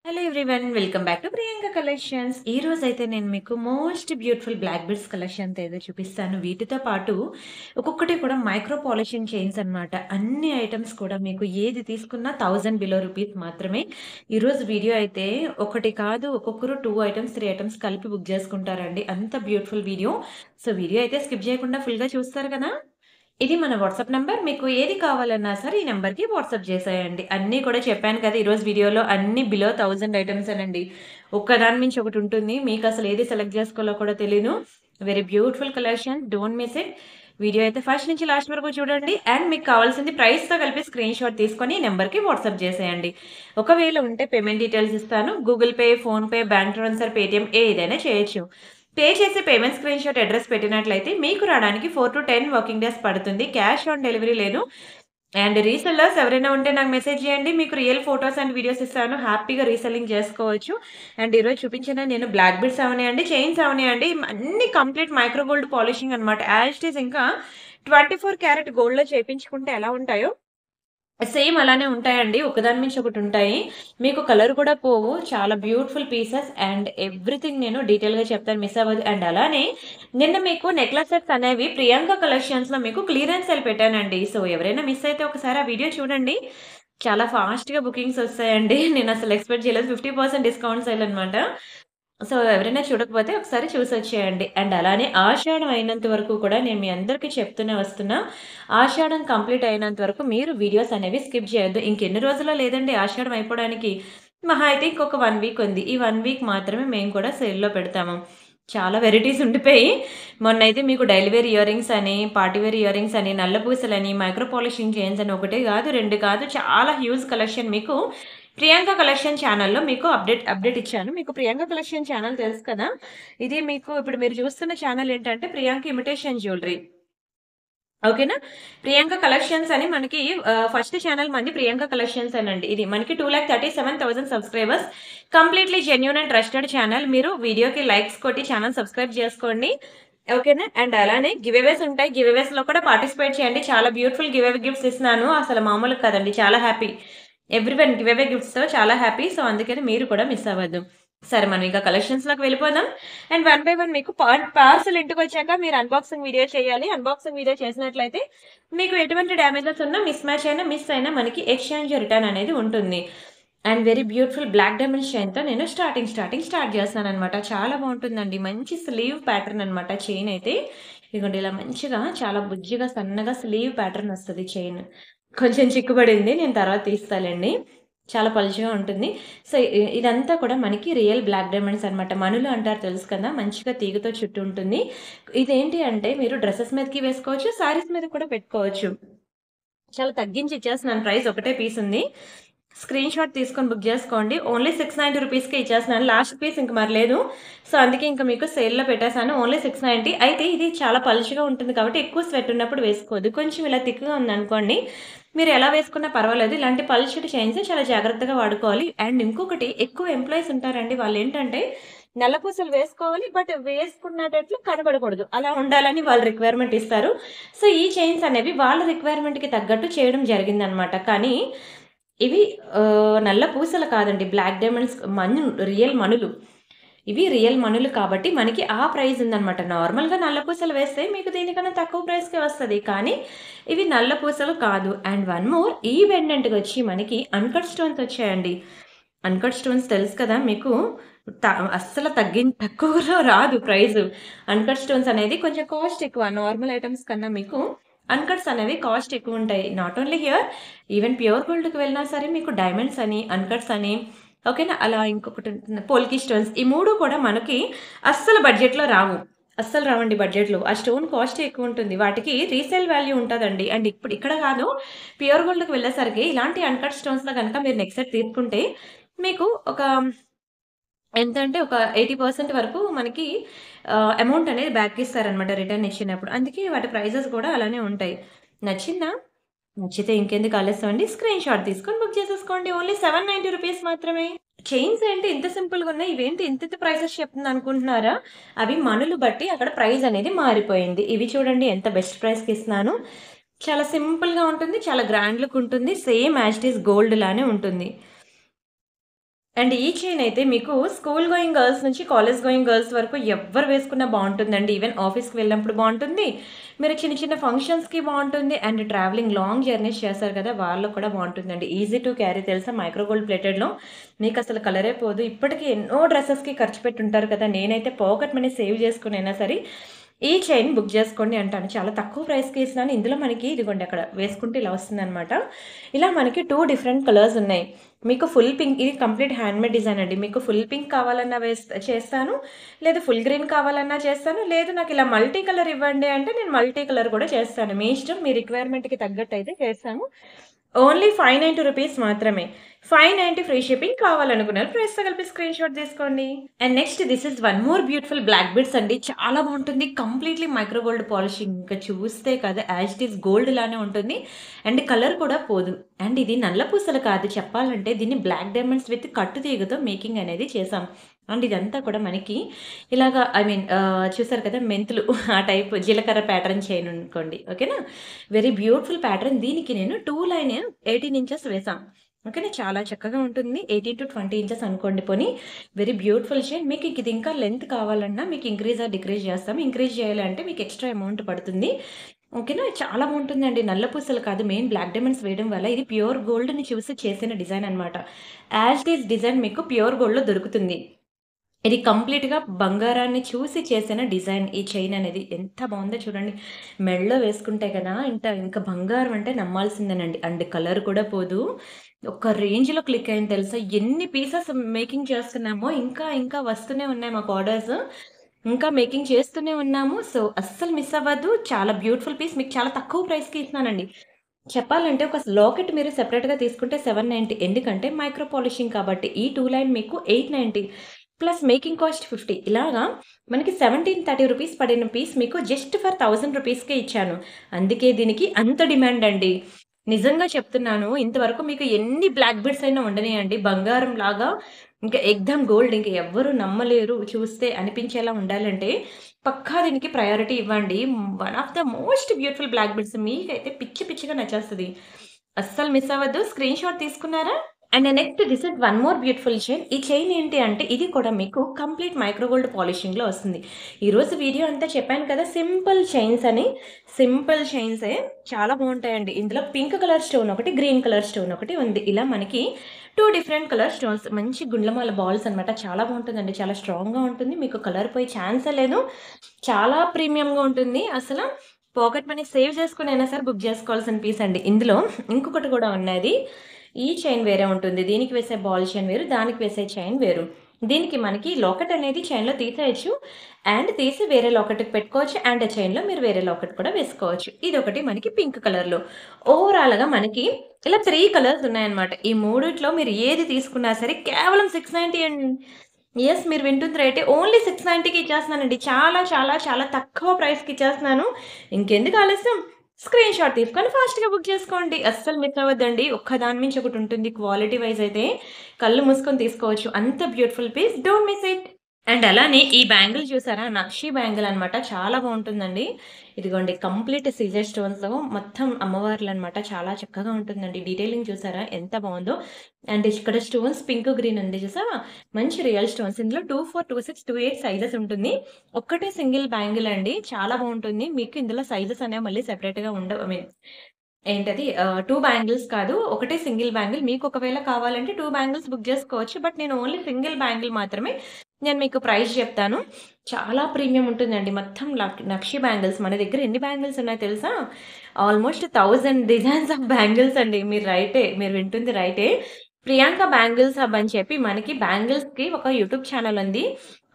Hello everyone welcome back to Priyanka collections. ఈ రోజు అయితే నేను మీకు most beautiful black beads collection ఏదో చూపిస్తాను. వీటితో పాటు ఒక్కొక్కటి కూడా మైక్రో పాలిషింగ్ చైన్స్ అన్నమాట. అన్ని ఐటమ్స్ కూడా మీకు ఏది తీసుకున్నా 1000 బిలో రూపీస్ మాత్రమే. ఈరోజు వీడియో అయితే ఒకటి కాదు, ఒక్కొక్కరు 2 ఐటమ్స్ 3 ఐటమ్స్ కలిపి బుక్ చేసుకుంటారండి. అంత బ్యూటిఫుల్ వీడియో. సో వీడియో అయితే స్కిప్ చేయకుండా ఫుల్గా చూస్తారు కదా. ఇది మన వాట్సాప్ నంబర్. మీకు ఏది కావాలన్నా సరే ఈ నంబర్‌కి వాట్సాప్ చేసేయండి. అన్నీ కూడా చెప్పాను కదా! ఈరోజు వీడియోలో అన్నీ బిలో 1000 ఐటెమ్సేనండి. ఒక్కదాని మించి ఒకటి ఉంటుంది. మీకసలు ఏది సెలెక్ట్ చేసుకోవాలో కూడా తెలీదు. Very beautiful collection. Don't miss it. Video అయితే ఫస్ట్ నుంచి లాస్ట్ వరకు చూడండి. అండ్ మీకు కావాల్సింది ప్రైస్‌తో కలిపి స్క్రీన్‌షాట్ తీసుకొని ఈ నంబర్‌కి వాట్సాప్ చేసేయండి. ఒకవేళ ఉంటే పేమెంట్ డీటెయిల్స్ ఇస్తాను. Google pay, PhonePe, bank transfer, Paytm ఏదైనా చేయొచ్చు. పే చేసి పేమెంట్ స్క్రీన్‌షాట్ అడ్రెస్ పెట్టినట్లయితే మీకు రావడానికి 4-10 వర్కింగ్ డేస్ పడుతుంది. క్యాష్ ఆన్ డెలివరీ లేదు. అండ్ రీసెల్లర్స్ ఎవరైనా ఉంటే నాకు మెసేజ్ చేయండి. మీకు రియల్ ఫోటోస్ అండ్ వీడియోస్ ఇస్తాను. హ్యాపీగా రీసెల్లింగ్ చేసుకోవచ్చు. అండ్ ఈరోజు చూపించిన నేను బ్లాక్ బీడ్స్ అవనియండి, చైన్స్ అవనియండి, అన్నీ కంప్లీట్ మైక్రో గోల్డ్ పాలిషింగ్ అనమాట. యాజ్ ఇట్ ఈజ్ ఇంకా 24 క్యారెట్ గోల్డ్‌లో చేపించుకుంటే ఎలా ఉంటాయో సేమ్ అలానే ఉంటాయండి. ఒకదాని మించి ఒకటుంటాయి. మీకు కలర్ కూడా పోవు. చాలా బ్యూటిఫుల్ పీసెస్ అండ్ ఎవ్రీథింగ్ నేను డీటెయిల్‌గా చెప్తాను. మిస్ అవ్వదు. అండ్ అలానే నిన్న మీకు నెక్లెస్ సెట్స్ అనేవి ప్రియాంక కలెక్షన్స్‌లో మీకు క్లియరెన్స్ సేల్ పెట్టానండి. సో, ఎవరైనా మిస్ అయితే ఒకసారి ఆ వీడియో చూడండి. చాలా ఫాస్ట్‌గా బుకింగ్స్ ఒస్తాయండి. నేనసలు ఎక్స్‌పెక్ట్ చేయలేదు. 50% డిస్కౌంట్ సేల్ అనమాట. సో, ఎవరైనా చూడకపోతే ఒకసారి చూసొచ్చేయండి. అండ్ అలానే ఆషాఢం అయినంత వరకు కూడా నేను మీ అందరికీ చెప్తూనే వస్తున్నా. ఆషాఢం కంప్లీట్ అయినంత వరకు మీరు వీడియోస్ అనేవి స్కిప్ చేయొద్దు. ఇంకెన్ని రోజులో లేదండి ఆషాఢం అయిపోవడానికి. మహా అయితే ఇంకొక 1 వీక్ ఉంది. ఈ 1 వీక్ మాత్రమే మేము కూడా సేల్‌లో పెడతాము. చాలా వెరైటీస్ ఉండిపోయి మొన్నైతే మీకు డైలీ వేర్ ఇయర్ రింగ్స్ అని, పార్టీ వేర్ ఇయర్ రింగ్స్ అని, నల్ల పూసలని, మైక్రో పాలిషింగ్ చైన్స్ అని ఒకటే కాదు, 2 కాదు చాలా హ్యూజ్ కలెక్షన్ మీకు ప్రియాంక కలెక్షన్ ఛానెల్‌లో మీకు అప్డేట్ ఇచ్చాను. మీకు ప్రియాంక కలెక్షన్ ఛానెల్ తెలుసు కదా! ఇది మీకు ఇప్పుడు మీరు చూస్తున్న ఛానెల్ ఏంటంటే ప్రియాంక ఇమిటేషన్ జ్యువెల్లరీ. ఓకేనా? ప్రియాంక కలెక్షన్స్ అని మనకి ఫస్ట్ ఛానెల్ మనది ప్రియాంక కలెక్షన్స్ అనండి. ఇది మనకి 2,37,000 subscribers. Completely genuine and trusted channel. మీరు వీడియోకి లైక్స్ కొట్టి ఛానెల్ సబ్స్క్రైబ్ చేసుకోండి. ఓకేనా? అండ్ అలానే గివ్ అవేస్ ఉంటాయి. గివ్ అవేస్‌లో కూడా పార్టిసిపేట్ చేయండి. చాలా బ్యూటిఫుల్ గివ్ అవే గిఫ్ట్స్ ఇస్తున్నాను. అసలు మామూలుగా కాదండి. చాలా హ్యాపీ. ఎవ్రీవన్ గివ్ అవే గిఫ్ట్స్‌తో చాలా హ్యాపీ. సో, అందుకని మీరు కూడా మిస్ అవ్వద్దు. సరే మనం ఇంకా కలెక్షన్స్‌లోకి వెళ్ళిపోదాం. అండ్ వన్ బై వన్ మీకు పార్సెల్ ఇంటికొచ్చాక మీరు అన్బాక్సింగ్ వీడియో చేయాలి. అన్బాక్సింగ్ వీడియో చేసినట్లయితే మీకు ఎటువంటి డ్యామేజెస్ ఉన్నా, మిస్ మ్యాచ్ అయినా, మిస్ అయినా మనకి ఎక్స్‌చేంజ్ రిటర్న్ అనేది ఉంటుంది. And very beautiful black diamonds చైన్‌తో నేను స్టార్ట్ చేస్తున్నాననమాట. చాలా బావుంటుందండి. మంచి స్లీవ్ ప్యాటర్న్ అనమాట చైన్ అయితే. ఇదిగోండి ఇలా మంచిగా చాలా బుజ్జిగా సన్నగా స్లీవ్ ప్యాటర్న్ వస్తది చైన్. కొంచెం చిక్కుబడింది. నేను తర్వాత తీస్తాలెండి. చాలా పలుచగా ఉంటుంది. సో, ఇదంతా కూడా మనకి రియల్ బ్లాక్ డైమండ్స్ అనమాట. మణులు అంటారు తెలుసు కదా! మంచిగా తీగతో చుట్టి ఉంటుంది. ఇదేంటి అంటే మీరు డ్రెసెస్ మీదకి వేసుకోవచ్చు. శారీస్ మీద కూడా పెట్టుకోవచ్చు. చాలా తగ్గించి ఇచ్చేస్తున్నాను ప్రైస్. ఒకటే పీస్ ఉంది. స్క్రీన్‌షాట్ తీసుకొని బుక్ జేసుకోండి. ఓన్లీ 690 రూపీస్‌కే ఇచ్చేస్తున్నాను. లాస్ట్ పీస్ ఇంక మరి లేదు. సో, అందుకే ఇంక మీకు సేల్‌లో పెట్టేసాను. ఓన్లీ 690. అయితే ఇది చాలా పలుచగా ఉంటుంది కాబట్టి ఎక్కువ స్వెట్ ఉన్నప్పుడు వేసుకోవద్దు. కొంచెం ఇలా థిక్‌గా ఉందనుకోండి, మీరు ఎలా వేసుకున్నా పర్వాలేదు. ఇలాంటి పల్చటి చైన్స్ చాలా జాగ్రత్తగా వాడుకోవాలి. అండ్ ఇంకొకటి ఎక్కువ ఎంప్లాయీస్ ఉంటారండి. వాళ్ళేంటంటే నల్ల పూసలు వేసుకోవాలి. బట్ వేసుకున్నటట్లు కనబడకూడదు. అలా ఉండాలని వాళ్ళు రిక్వైర్మెంట్ ఇస్తారు. సో, ఈ చైన్స్ అనేవి వాళ్ళ రిక్వైర్మెంట్‌కి తగ్గట్టు చేయడం జరిగిందనమాట. కానీ ఇవి నల్ల పూసలు కాదండి. బ్లాక్ డైమండ్స్ రియల్ మణులు. ఇవి రియల్ మణులు కాబట్టి మనకి ఆ ప్రైస్ ఉందనమాట. నార్మల్‌గా నల్ల పూసలు వేస్తే మీకు దీనికన్నా తక్కువ ప్రైస్‌కే వస్తది. కానీ ఇవి నల్ల పూసలు కాదు. అండ్ వన్ మోర్ ఈ పెండెంట్‌కొచ్చి మనకి అన్‌కట్ స్టోన్స్ వచ్చాయండి. అన్‌కట్ స్టోన్స్ తెలుసు కదా మీకు. త అస్సలు తక్కువలో రాదు ప్రైసు. అన్‌కట్ స్టోన్స్ అనేది కొంచెం కాస్ట్ ఎక్కువ. నార్మల్ ఐటెమ్స్ కన్నా మీకు అన్‌కట్స్ అనేవి కాస్ట్ ఎక్కువుంటాయి. Not only here even pure గోల్డ్‌కి వెళ్ళినా సరే మీకు డైమండ్స్ అని, అన్‌కట్స్ అని ఓకేనా. అలా ఇంకొకటి ఉంటుంది పోల్కి స్టోన్స్. ఈ 3 కూడా మనకి అస్సలు బడ్జెట్‌లో రావు. అస్సలు రావండి బడ్జెట్‌లో. ఆ స్టోన్ కాస్ట్ ఎక్కువుంటుంది. వాటికి రీసేల్ వాల్యూ ఉంటదండి. అండ్ ఇప్పుడు ఇక్కడ కాదు ప్యూర్ గోల్డ్‌కి వెళ్ళేసరికి ఇలాంటి అన్‌కట్ స్టోన్స్‌లో గనక మీరు నెక్స్ట్ సెట్ తీసుకుంటే మీకు ఒక ఎంతంటే ఒక 80% వరకు మనకి అమౌంట్ అనేది బ్యాక్ ఇస్తారనమాట రిటర్న్ ఇచ్చినప్పుడు. అందుకే వాటి ప్రైజెస్ కూడా అలానే ఉంటాయి. నచ్చిందా? నచ్చితే ఇంకెందుకు ఆలస్యం అండి. స్క్రీన్‌షాట్ తీసుకొని బుక్ చేసేసుకోండి. ఓన్లీ 790 రూపీస్ మాత్రమే. చైన్స్ ఏంటి ఇంత సింపుల్‌గా ఉన్నాయి. ఇవేంటి ఇంతింత ప్రైజెస్ చెప్తుందనుకుంటున్నారా? అవి మనులు బట్టి అక్కడ ప్రైస్ అనేది మారిపోయింది. ఇవి చూడండి ఎంత బెస్ట్ ప్రైస్‌కి ఇస్తున్నాను. చాలా సింపుల్‌గా ఉంటుంది. చాలా గ్రాండ్ లుక్ ఉంటుంది. Same as it is gold లానే ఉంటుంది. అండ్ ఈ చైన్ అయితే మీకు స్కూల్ గోయింగ్ గర్ల్స్ నుంచి కాలేజ్ గోయింగ్ గర్ల్స్ వరకు ఎవ్వరు వేసుకున్నా బావుంటుందండి. ఈవెన్ ఆఫీస్‌కి వెళ్ళినప్పుడు బావుంటుంది. మీరు చిన్న చిన్న ఫంక్షన్స్‌కి బావుంటుంది. అండ్ ట్రావెలింగ్ లాంగ్ జర్నీస్ చేస్తారు కదా! వాళ్ళకి కూడా బావుంటుందండి. ఈజీ టు క్యారీ తెలుసా? మైక్రో గోల్డ్ ప్లేటెడ్‌లో మీకసలు కలరే పోదు. ఇప్పటికి ఎన్నో డ్రెసెస్‌కి ఖర్చు పెట్టుంటారు కదా! నేనైతే పాకెట్ మనీ సేవ్ చేసుకొనైనా సరే ఈ చైన్ బుక్ చేసుకోండి అంటాను. చాలా తక్కువ ప్రైస్‌కి ఇస్తున్నాను. ఇందులో మనకి ఇదిగోండి అక్కడ వేసుకుంటే ఇలా వస్తుందనమాట. ఇలా మనకి 2 డిఫరెంట్ కలర్స్ ఉన్నాయి. మీకు ఫుల్ పింక్ ఇది కంప్లీట్ హ్యాండ్‌మేడ్ డిజైన్ అండి. మీకు ఫుల్ పింక్ కావాలన్నా చేస్తాను. లేదు ఫుల్ గ్రీన్ కావాలన్నా చేస్తాను. లేదు నాకిలా మల్టీ కలర్ ఇవ్వండి అంటే నేను మల్టీ కలర్ కూడా చేస్తాను. మీ ఇష్టం. మీ రిక్వైర్మెంట్‌కి తగ్గట్టయితే చేస్తాను. ఓన్లీ రూ. 590 మాత్రమే. 590 ఫ్రీ షిప్పింగ్ కావాలనుకున్నారు ప్రైస్‌తో కలిపి స్క్రీన్‌షాట్ తీసుకోండి. And next this is one more beautiful black beads అండి. చాలా బావుంటుంది. Completely micro gold polishing. ఇంకా చూస్తే కదా యాజ్ ఇట్ ఈస్ గోల్డ్ లానే ఉంటుంది. అండ్ కలర్ కూడా పోదు. అండ్ ఇది నల్ల పూసలు కాదు చెప్పాలంటే దీన్ని బ్లాక్ డైమండ్స్ విత్ కట్టు తీగతో మేకింగ్ అనేది చేసాం. అండ్ ఇదంతా కూడా మనకి ఇలాగా చూసారు కదా మెంతులు ఆ టైప్ జీలకర్ర ప్యాటర్న్ చైన్ అనుకోండి. ఓకేనా? Very beautiful pattern. దీనికి నేను 2 లైన్ 18 ఇంచెస్ వేసాం. ఓకేనా? చాలా చక్కగా ఉంటుంది. 18-20 ఇంచెస్ అనుకోండి పోనీ. Very beautiful chain. మీకు ఇది ఇంకా లెంత్ కావాలన్నా మీకు ఇంక్రీజ్ ఆర్ డిక్రీజ్ చేస్తాం. ఇంక్రీజ్ చేయాలంటే మీకు ఎక్స్‌ట్రా అమౌంట్ పడుతుంది. ఓకేనా? చాలా బావుంటుందండి. నల్ల పూసలు కాదు మెయిన్ బ్లాక్ డైమండ్స్ వేయడం వల్ల ఇది ప్యూర్ గోల్డ్‌ని చూసి చేసిన డిజైన్ అన్నమాట. యాజ్ ఇట్ ఈజ్ డిజైన్ మీకు ప్యూర్ గోల్డ్‌లో దొరుకుతుంది. ఇది కంప్లీట్‌గా బంగారాన్ని చూసి చేసిన డిజైన్ ఈ చైన్ అనేది. ఎంత బావుందో చూడండి. మెడలో వేసుకుంటే కదా! ఇంకా బంగారం అంటే నమ్మాల్సిందేనండి. అండ్ కలర్ కూడా పోదు. ఒక రేంజ్‌లో క్లిక్ అయింది తెలుసా? ఎన్ని పీసెస్ మేకింగ్ చేస్తున్నామో ఇంకా వస్తూనే ఉన్నాయి మాకు ఆర్డర్స్. ఇంకా మేకింగ్ చేస్తూనే ఉన్నాము. సో, అస్సలు మిస్ అవ్వద్దు. చాలా బ్యూటిఫుల్ పీస్ మీకు చాలా తక్కువ ప్రైస్‌కి ఇస్తున్నానండి. చెప్పాలంటే ఒక లాకెట్ మీరు సెపరేట్‌గా తీసుకుంటే 790 ఎందుకంటే మైక్రో పాలిషింగ్ కాబట్టి. ఈ 2 లైన్ మీకు 890 ప్లస్ మేకింగ్ కాస్ట్ 50 ఇలాగా మనకి 1730 పడిన పీస్ మీకు జస్ట్ ఫర్ 1000 రూపీస్‌కే ఇచ్చాను. అందుకే దీనికి అంత డిమాండ్ అండి. నిజంగా చెప్తున్నాను. ఇంతవరకు మీకు ఎన్ని బ్లాక్ బీడ్స్ అయినా ఉండనియండి. బంగారంలాగా ఇంకా ఎక్దమ్ గోల్డ్ ఇంక ఎవ్వరు నమ్మలేరు. చూస్తే అనిపించేలా ఉండాలంటే పక్కా దీనికి ప్రయారిటీ ఇవ్వండి. One of the most beautiful black beads మీకైతే పిచ్చి పిచ్చిగా నచ్చేస్తది. అస్సలు మిస్ అవ్వద్దు. స్క్రీన్ షాట్ తీసుకున్నారా? And next this is one more beautiful chain. ఈ చైన్ ఏంటి అంటే ఇది కూడా మీకు కంప్లీట్ మైక్రో గోల్డ్ పాలిషింగ్‌లో వస్తుంది. ఈరోజు వీడియో అంతా చెప్పాను కదా! సింపుల్ చైన్స్ అని. సింపుల్ చైన్సే చాలా బావుంటాయండి. ఇందులో పింక్ కలర్ స్టోన్ ఒకటి, గ్రీన్ కలర్ స్టోన్ ఒకటి ఉంది. ఇలా మనకి 2 డిఫరెంట్ కలర్ స్టోన్స్ మంచి గుండ్లమాల బాల్స్ అన్నమాట. చాలా బావుంటుందండి. చాలా స్ట్రాంగ్‌గా ఉంటుంది. మీకు కలర్ పోయే ఛాన్సే లేదు. చాలా ప్రీమియంగా ఉంటుంది. పాకెట్ మనీ సేవ్ చేసుకొనైనా సరే బుక్ చేసుకోవాల్సిన పీస్ అండి. ఇందులో ఇంకొకటి కూడా ఉన్నది. ఈ చైన్ వేరే ఉంటుంది. దీనికి వేసే బాల్ చైన్ వేరు. దానికి వేసే చైన్ వేరు. దీనికి మనకి లాకెట్ అనేది చైన్‌లో తీసేయొచ్చు. అండ్ తీసి వేరే లాకెట్‌కి పెట్టుకోవచ్చు. అండ్ చైన్‌లో మీరు వేరే లాకెట్ కూడా వేసుకోవచ్చు. ఇదొకటి మనకి పింక్ కలర్‌లో. ఓవరాల్‌గా మనకి ఇలా 3 కలర్స్ ఉన్నాయన్నమాట. ఈ మూడిట్లో మీరు ఏది తీసుకున్నా సరే కేవలం 690 అండి. యెస్. మీరు వింటుంది రైటే. ఓన్లీ 690కి ఇచ్చేస్తున్నానండి. చాలా తక్కువ ప్రైస్‌కి ఇచ్చేస్తున్నాను. ఇంకెందుకు ఆలస్యం? స్క్రీన్ షాట్ తీసుకొని ఫాస్ట్‌గా బుక్ చేసుకోండి. అస్సలు మిస్ అవ్వద్దండి. ఒక్కదాని మించి ఒకటుంటుంది. క్వాలిటీ వైస్ అయితే కళ్ళు మూసుకొని తీసుకోవచ్చు. అంత beautiful piece. Don't miss it. And అలానే ఈ బ్యాంగిల్ చూసారా? నక్షి బ్యాంగిల్ అనమాట. చాలా బావుంటుందండి. ఇదిగోండి కంప్లీట్ సీజర్ స్టోన్స్‌లో మొత్తం అమ్మవార్లనమాట. చాలా చక్కగా ఉంటుందండి. డీటెయిలింగ్ చూసారా? ఎంత బావుందో. అండ్ ఇక్కడ స్టోన్స్ పింక్, గ్రీన్ ఉంది చూసావా? మంచి రియల్ స్టోన్స్. ఇందులో 24, 26, 28 సైజెస్ ఉంటుంది. ఒక్కటే సింగిల్ బ్యాంగిల్ అండి. చాలా బావుంటుంది. మీకు ఇందులో సైజెస్ అనేవి మళ్ళీ సెపరేట్‌గా ఉండవు. 2 బ్యాంగిల్స్ కాదు. ఒకటే సింగిల్ బ్యాంగిల్. మీకు ఒకవేళ కావాలంటే 2 బ్యాంగిల్స్ బుక్ చేసుకోవచ్చు. బట్ నేను ఓన్లీ సింగిల్ బ్యాంగిల్ మాత్రమే నేను మీకు ప్రైస్ చెప్తాను. చాలా ప్రీమియం ఉంటుందండి. మొత్తం నక్షి బ్యాంగిల్స్ మన దగ్గర ఎన్ని బ్యాంగిల్స్ ఉన్నాయో తెలుసా? ఆల్‌మోస్ట్ 1000 డిజైన్స్ ఆఫ్ బ్యాంగిల్స్ అండి. మీరు రైటే. మీరు వింటుంది రైటే. ప్రియాంక బ్యాంగిల్స్ హబ్ అని చెప్పి మనకి బ్యాంగిల్స్‌కి ఒక యూట్యూబ్ ఛానెల్ ఉంది.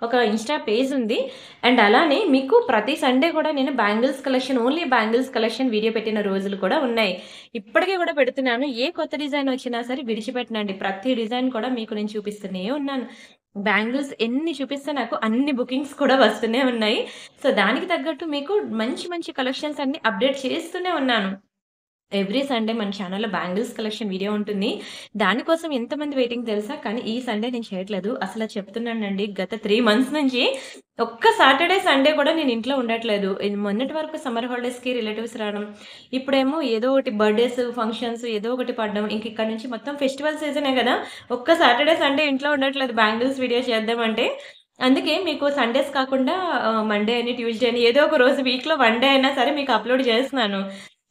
ఒక ఇన్‌స్టా పేజ్ ఉంది. అండ్ అలానే మీకు ప్రతి సండే కూడా నేను bangles collection only bangles collection video పెట్టిన రోజులు కూడా ఉన్నాయి. ఇప్పటికి కూడా పెడుతున్నాను. ఏ కొత్త డిజైన్ వచ్చినా సరే విడిచిపెట్టనండి. ప్రతి డిజైన్ కూడా మీకు నేను చూపిస్తూనే ఉన్నాను. బ్యాంగిల్స్ ఎన్ని చూపిస్తే నాకు అన్ని బుకింగ్స్ కూడా వస్తూనే ఉన్నాయి. సో, దానికి తగ్గట్టు మీకు మంచి కలెక్షన్స్ అన్నీ అప్‌డేట్ చేస్తూనే ఉన్నాను. ఎవ్రీ సండే మన ఛానెల్‌లో బ్యాంగిల్స్ కలెక్షన్ వీడియో ఉంటుంది. దానికోసం ఎంతమంది వెయిటింగ్ తెలుసా? కానీ ఈ సండే నేను చేయట్లేదు. అసల చెప్తున్నానండి గత 3 మంత్స్ నుంచి ఒక్క సాటర్‌డే, సండే కూడా నేను ఇంట్లో ఉండట్లేదు. మొన్నటి వరకు సమ్మర్ హాలిడేస్‌కి రిలేటివ్స్ రావడం. ఇప్పుడేమో ఏదో ఒకటి బర్త్‌డేస్, ఫంక్షన్స్ ఏదో ఒకటి పడడం. ఇంక ఇక్కడ నుంచి మొత్తం ఫెస్టివల్ సీజనే గదా! ఒక్క సాటర్‌డే, సండే ఇంట్లో ఉండట్లేదు బ్యాంగిల్స్ వీడియో చేద్దామంటే. అందుకే మీకు సండేస్ కాకుండా మండే అని, ట్యూస్‌డే అని ఏదో ఒక రోజు వీక్‌లో 1 డే అయినా సరే మీకు అప్‌లోడ్ చేస్తున్నాను.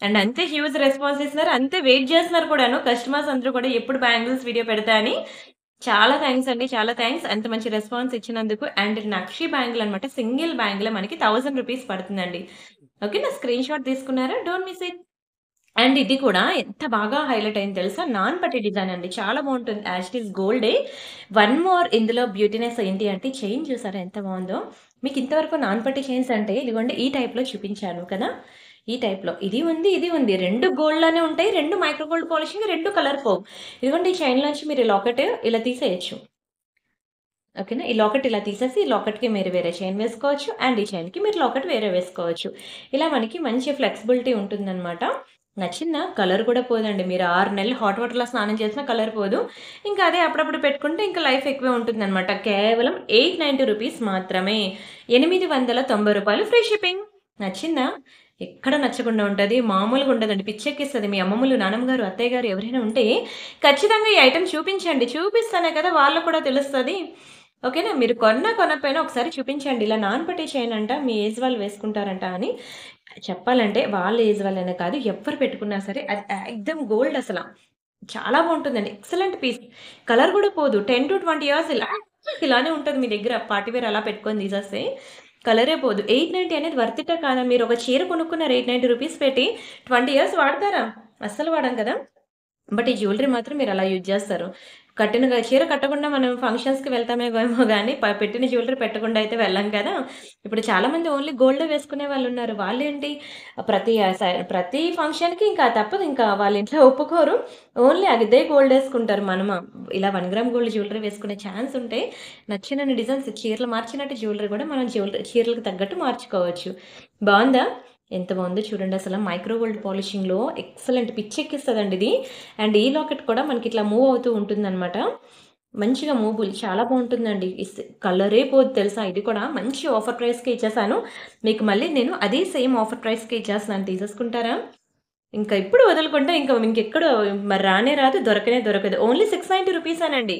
అండ్ అంతే హ్యూజ్ రెస్పాన్స్ ఇస్తున్నారు. అంతే వెయిట్ చేస్తున్నారు కూడాను. కస్టమర్స్ అందరూ కూడా ఎప్పుడు బ్యాంగిల్స్ వీడియో పెడతా అని. చాలా థాంక్స్ అండి. చాలా థాంక్స్. అంత మంచి రెస్పాన్స్ ఇచ్చినందుకు. అండ్ నక్షి బ్యాంగిల్ అనమాట. సింగిల్ బ్యాంగిలే మనకి రూ. 1000 పడుతుందండి. ఓకేనా? స్క్రీన్ షాట్ తీసుకున్నారా? Don't miss it. అండ్ ఇది కూడా ఎంత బాగా హైలైట్ అయింది తెలుసా? నాన్ పట్టీ డిజైన్ అండి. చాలా బావుంటుంది. యాజ్ ఇట్ ఈస్ గోల్డే. వన్ మోర్ ఇందులో బ్యూటీనెస్ ఏంటి అంటే చైన్ చూసారా ఎంత బావుందో? మీకు ఇంతవరకు నాన్ పట్టీ చైన్స్ అంటే ఇదిగోండి ఈ టైప్‌లో చూపించాను కదా! ఈ టైప్‌లో. ఇది ఉంది, ఇది ఉంది. 2 గోల్డ్‌లోనే ఉంటాయి. 2 మైక్రో గోల్డ్ పాలిషింగ్, 2 కలర్ పోవు. ఇదిగోండి ఈ చైన్‌లోంచి మీరు ఈ లాకెట్ ఇలా తీసేయొచ్చు. ఓకేనా? ఈ లాకెట్ ఇలా తీసేసి ఈ లాకెట్‌కి మీరు వేరే చైన్ వేసుకోవచ్చు. అండ్ ఈ చైన్‌కి మీరు లాకెట్ వేరే వేసుకోవచ్చు. ఇలా మనకి మంచి ఫ్లెక్సిబిలిటీ ఉంటుందనమాట. నచ్చిందా? కలర్ కూడా పోదండి. మీరు 6 నెలలు హాట్ వాటర్‌లో స్నానం చేసినా కలర్ పోదు. ఇంకా అదే అప్పుడప్పుడు పెట్టుకుంటే ఇంకా లైఫ్ ఎక్కువే ఉంటుందనమాట. కేవలం రూ. 890 మాత్రమే. రూ. 890 ఫ్రీ షిప్పింగ్. నచ్చిందా? ఎక్కడ నచ్చకుండా ఉంటది. మామూలుగా ఉండదండి. పిచ్చెక్కిస్తది. మీ అమ్మమ్మలు, నానమ్మ గారు, అత్తయ్య గారు ఎవరైనా ఉంటే ఖచ్చితంగా ఈ ఐటెమ్ చూపించండి. చూపిస్తేనే కదా వాళ్ళకి కూడా తెలుస్తది. ఓకేనా? మీరు కొన్నా, కొనకపోయినా ఒకసారి చూపించండి. ఇలా నాన్ పట్టీ చైన్ అంట మీ ఏజ్ వాళ్ళు వేసుకుంటారంట అని. చెప్పాలంటే వాళ్ళ ఏజ్ వాళ్ళనే కాదు ఎవ్వరు పెట్టుకున్నా సరే అది ఎక్దమ్ గోల్డ్ అసల. చాలా బావుంటుందండి. Excellent piece. కలర్ గూడా పోదు. 10-20 ఇయర్స్ ఇలానే ఉంటది మీ దగ్గర. పార్టీ వేర్ అలా పెట్టుకొని తీసేస్తే కలరే పోదు. 890 అనేది వర్త్ ఇట్టా కాదా? మీరు ఒక చీర కొనుక్కున్నారు రూ. 890 పెట్టి 20 ఇయర్స్ వాడతారా? అస్సలు వాడం కదా! బట్ ఈ జ్యువెలరీ మాత్రం మీరలా యూజ్ జేస్తారు. చీర కట్టకుండా మనం ఫంక్షన్స్‌కి వెళ్తామేమో గానీ, పెట్టిన జ్యువెలరీ పెట్టకుండా అయితే వెళ్ళం కదా! ఇప్పుడు చాలామంది ఓన్లీ గోల్డే వేసుకునే వాళ్ళున్నారు. వాళ్ళేంటి ప్రతి ఫంక్షన్‌కి ఇంకా తప్పదు ఇంకా వాళ్ళ ఇంట్లో ఒప్పుకోరు. ఓన్లీ అదే గోల్డేసుకుంటారు. ఇలా 1 గ్రామ్ గోల్డ్ జ్యువెలరీ వేసుకునే ఛాన్స్ ఉంటే, నచ్చినన్ని డిజైన్స్ చీరలు మార్చినట్టు జ్యువెలరీ గూడా మనం చీరలకు తగ్గట్టు మార్చుకోవచ్చు. బావుందా? ఎంత బావుందో చూడండసల. మైక్రో గోల్డ్ పాలిషింగ్‌లో ఎక్సలెంట్ పిచ్చెక్కిస్తదండి ఇది. అండ్ ఈ లాకెట్ కూడా మనకిట్లా మూవ్ అవుతూ ఉంటుందనమాట. మంచిగా మూవబుల్ చాలా బావుంటుందండి. కలరే పోదు తెలుసా? ఇది కూడా మంచి ఆఫర్ ప్రైస్‌కే ఇచ్చేసాను. మీకు మళ్ళీ నేను అదే సేమ్ ఆఫర్ ప్రైస్‌కే ఇచ్చేస్తున్నాను. తీసేసుకుంటారా? ఇంకా ఇప్పుడు వదులుకుంటే ఇంకెక్కడ మరి రానే రాదు. దొరకనే దొరకదు. ఓన్లీ రూ. 690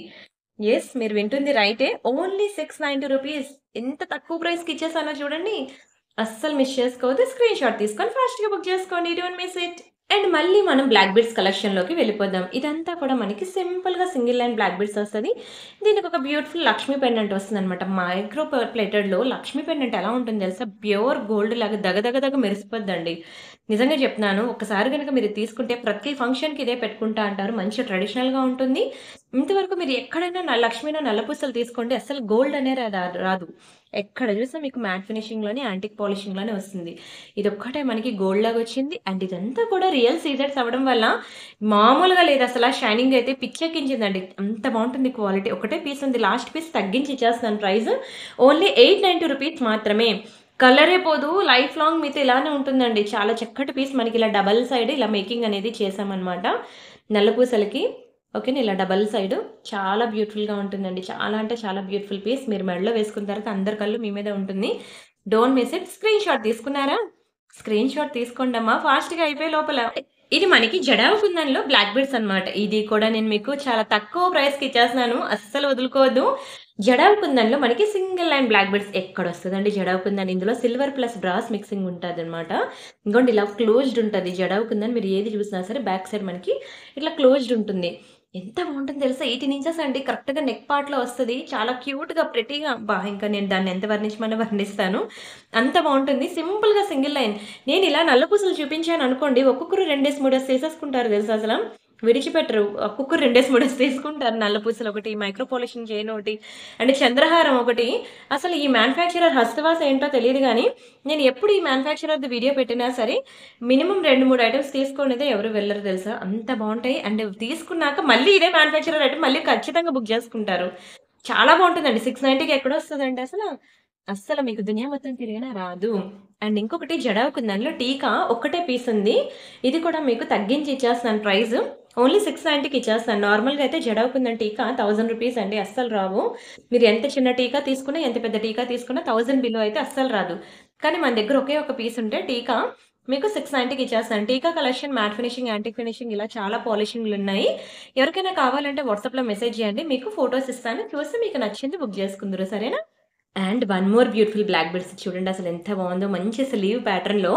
యెస్. మీరు వింటుంది రైటే. ఓన్లీ రూ. 690 ఎంత తక్కువ ప్రైస్‌కి ఇచ్చేసానో చూడండి. అస్సలు మిస్ చేసుకోవద్దు. స్క్రీన్ షాట్ తీసుకొని ఫాస్ట్‌గా బుక్ చేసుకోండి. Don't miss it. అండ్ మళ్ళీ మనం బ్లాక్ బీడ్స్ కలెక్షన్‌లోకి వెళ్ళిపోదాం. ఇదంతా కూడా మనకి సింపుల్‌గా సింగిల్ లైన్ బ్లాక్ బీడ్స్ వస్తది. దీనికొక బ్యూటిఫుల్ లక్ష్మీ పెండెంట్ వస్తుందనమాట. మైక్రో ప్లేటెడ్‌లో లక్ష్మీ పెండెంట్ ఎలా ఉంటుందో తెలుసా? ప్యూర్ గోల్డ్ లాగా దగ మెరిసిపోద్దండి. నిజంగా చెప్తున్నాను. ఒక్కసారి గనక మీరు తీసుకుంటే ప్రతి ఫంక్షన్‌కి ఇదే పెట్టుకుంటా అంటారు. మంచి ట్రెడిషనల్‌గా ఉంటుంది. ఇంతవరకు మీరు ఎక్కడైనా లక్ష్మీలో నల్లపూసలు తీసుకోండి అస్సలు గోల్డ్ అనే రాదు. ఎక్కడ చూసినా మీకు మ్యాట్ ఫినిషింగ్‌లోనే, యాంటిక్ పాలిషింగ్‌లోనే వస్తుంది. ఇదొక్కటే మనకి గోల్డ్ లాగొచ్చింది. అండ్ ఇదంతా కూడా రియల్ సీజెడ్స్ అవ్వడం వల్ల మామూలుగా లేదసల. షైనింగ్ అయితే పిచ్చెక్కించిందండి. అంత బావుంటుంది క్వాలిటీ. ఒకటే పీస్ ఉంది. లాస్ట్ పీస్ తగ్గించి ఇచ్చేస్తున్నాను ప్రైస్. ఓన్లీ రూ. 890 మాత్రమే. కలరే పోదు. లైఫ్ లాంగ్ మీతో ఇలానే ఉంటుందండి. చాలా చక్కటి పీస్ మనకి ఇలా డబుల్ సైడ్ ఇలా మేకింగ్ అనేది చేశామనమాట. నల్ల పూసలకి. ఓకేనా. ఇలా డబుల్ సైడు చాలా బ్యూటిఫుల్‌గా ఉంటుందండి. చాలా అంటే చాలా బ్యూటిఫుల్ పీస్. మీరు మెడలో వేసుకున్న తర్వాత అందరి కళ్ళు మీ మీదే ఉంటుంది. Don't miss it. Screen shot తీసుకున్నారా? స్క్రీన్ షాట్ తీసుకోండమ్మా ఫాస్ట్‌గా అయిపోయే లోపల. ఇది మనకి జడావు కుందన్‌లో బ్లాక్ బీడ్స్ అన్నమాట. ఇది కూడా నేను మీకు చాలా తక్కువ ప్రైస్‌కి ఇచ్చేస్తున్నాను. అస్సలు వదులుకోవద్దు. జడావు కుందన్‌లో మనకి single line black beads ఎక్కడొస్తదండి jadau kundan. ఇందులో సిల్వర్ ప్లస్ బ్రాస్ మిక్సింగ్ ఉంటదన్నమాట. ఇంగోండి ఇలా క్లోజ్డ్ ఉంటది. జడావు కుందన్ మీరు ఏది చూసినా సరే బ్యాక్ సైడ్ మనకి ఇట్లా క్లోజ్డ్ ఉంటుంది. ఎంత బావుంటుందో తెలుసా? 18 ఇంచెస్ అండి. కరెక్ట్‌గా నెక్ పార్ట్‌లో వస్తది. చాలా క్యూట్‌గా, ప్రెటీగా అబ్బా! ఇంకా నేను దాన్ని ఎంత వర్ణించమన్నా వర్ణిస్తాను. అంత బావుంటుంది. సింపుల్‌గా సింగిల్ లైన్. నేను ఇలా నల్ల పూసలు చూపించాననుకోండి, ఒక్కొక్కరు 2 3 తీసేసుకుంటారు తెలుసా అసల. విడిచిపెట్టరు. ఒక్కొక్కరు 2 3 తీసుకుంటారు. నల్ల పూసలు ఒకటి, మైక్రో పాలిషింగ్ చైన్ ఒకటి, అండ్ చంద్రహారం ఒకటి. అసలు ఈ మ్యానుఫ్యాక్చరర్ హస్తవాస ఏంటో తెలీదు గానీ, నేను ఎప్పుడు ఈ మ్యానుఫ్యాక్చరర్‌ది వీడియో పెట్టినా సరే, మినిమమ్ 2, 3 ఐటెమ్స్ తీసుకోనిదే ఎవరు వెళ్లరు తెలుసా? అంత బావుంటాయి. అండ్ తీసుకున్నాక మళ్ళీ ఇదే మ్యానుఫ్యాక్చరర్ ఐటెమ్ మళ్ళీ ఖచ్చితంగా బుక్ చేసుకుంటారు. చాలా బావుంటుందండి. 690కి ఎక్కడొస్తదండి అసల. అస్సలు మీకు దునియా మొత్తం తిరిగినా రాదు. అండ్ ఇంకొకటి జడావుకుంది. దానిలో టీకా ఒక్కటే పీస్ ఉంది. ఇది కూడా మీకు తగ్గించి ఇచ్చేస్తున్నాను ప్రైస్. ఓన్లీ 690కి ఇచ్చేస్తాను. నార్మల్‌గా అయితే జడావుకుందని టీకా ₹1000 అండి. అస్సలు రావు. మీరు ఎంత చిన్న టీకా తీసుకున్నా, ఎంత పెద్ద టీకా తీసుకున్నా 1000 బిలో అయితే అస్సలు రాదు. కానీ మన దగ్గర ఒకే ఒక పీస్ ఉంటే టీకా మీకు 690కి ఇచ్చేస్తాను. టీకా collection matte finishing, antique finishing ఇలా చాలా పాలిషింగ్‌లున్నాయి. ఎవరికైనా కావాలంటే వాట్సాప్‌లో మెసేజ్ చేయండి. మీకు ఫోటోస్ ఇస్తాను. చూసి మీకు నచ్చింది బుక్ చేసుకుందురు. సరేనా? And one more beautiful black beads చూడండి అసలు ఎంత బాగుందో. మంచి స్లీవ్ ప్యాటర్న్‌లో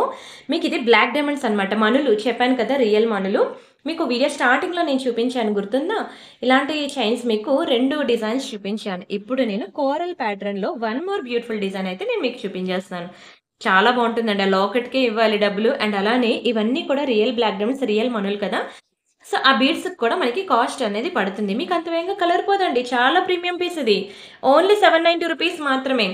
మీకు ఇది బ్లాక్ డైమండ్స్ అన్నమాట. మణులు చెప్పాను కదా! రియల్ మణులు. మీకు వీడియో స్టార్టింగ్‌లో నేను చూపించాను గుర్తుందా? ఇలాంటి చైన్స్ మీకు 2 డిజైన్స్ చూపించాను. ఇప్పుడు నేను కోరల్ ప్యాటర్న్‌లో వన్ మోర్ బ్యూటిఫుల్ డిజైన్ అయితే నేను మీకు చూపించేస్తున్నాను. చాలా బాగుంటుందండి. ఆ లాకెట్‌కే ఇవ్వాలి డబ్బులు. అండ్ అలానే ఇవన్నీ కూడా రియల్ బ్లాక్ డైమండ్స్, రియల్ మణులు కదా! సో, ఆ బీడ్స్‌కి కూడా మనకి కాస్ట్ అనేది పడుతుంది. మీకు అంత వేగంగా కలర్ పోదండి. చాలా ప్రీమియం పీస్ ఇది. ఓన్లీ ₹790 మాత్రమే.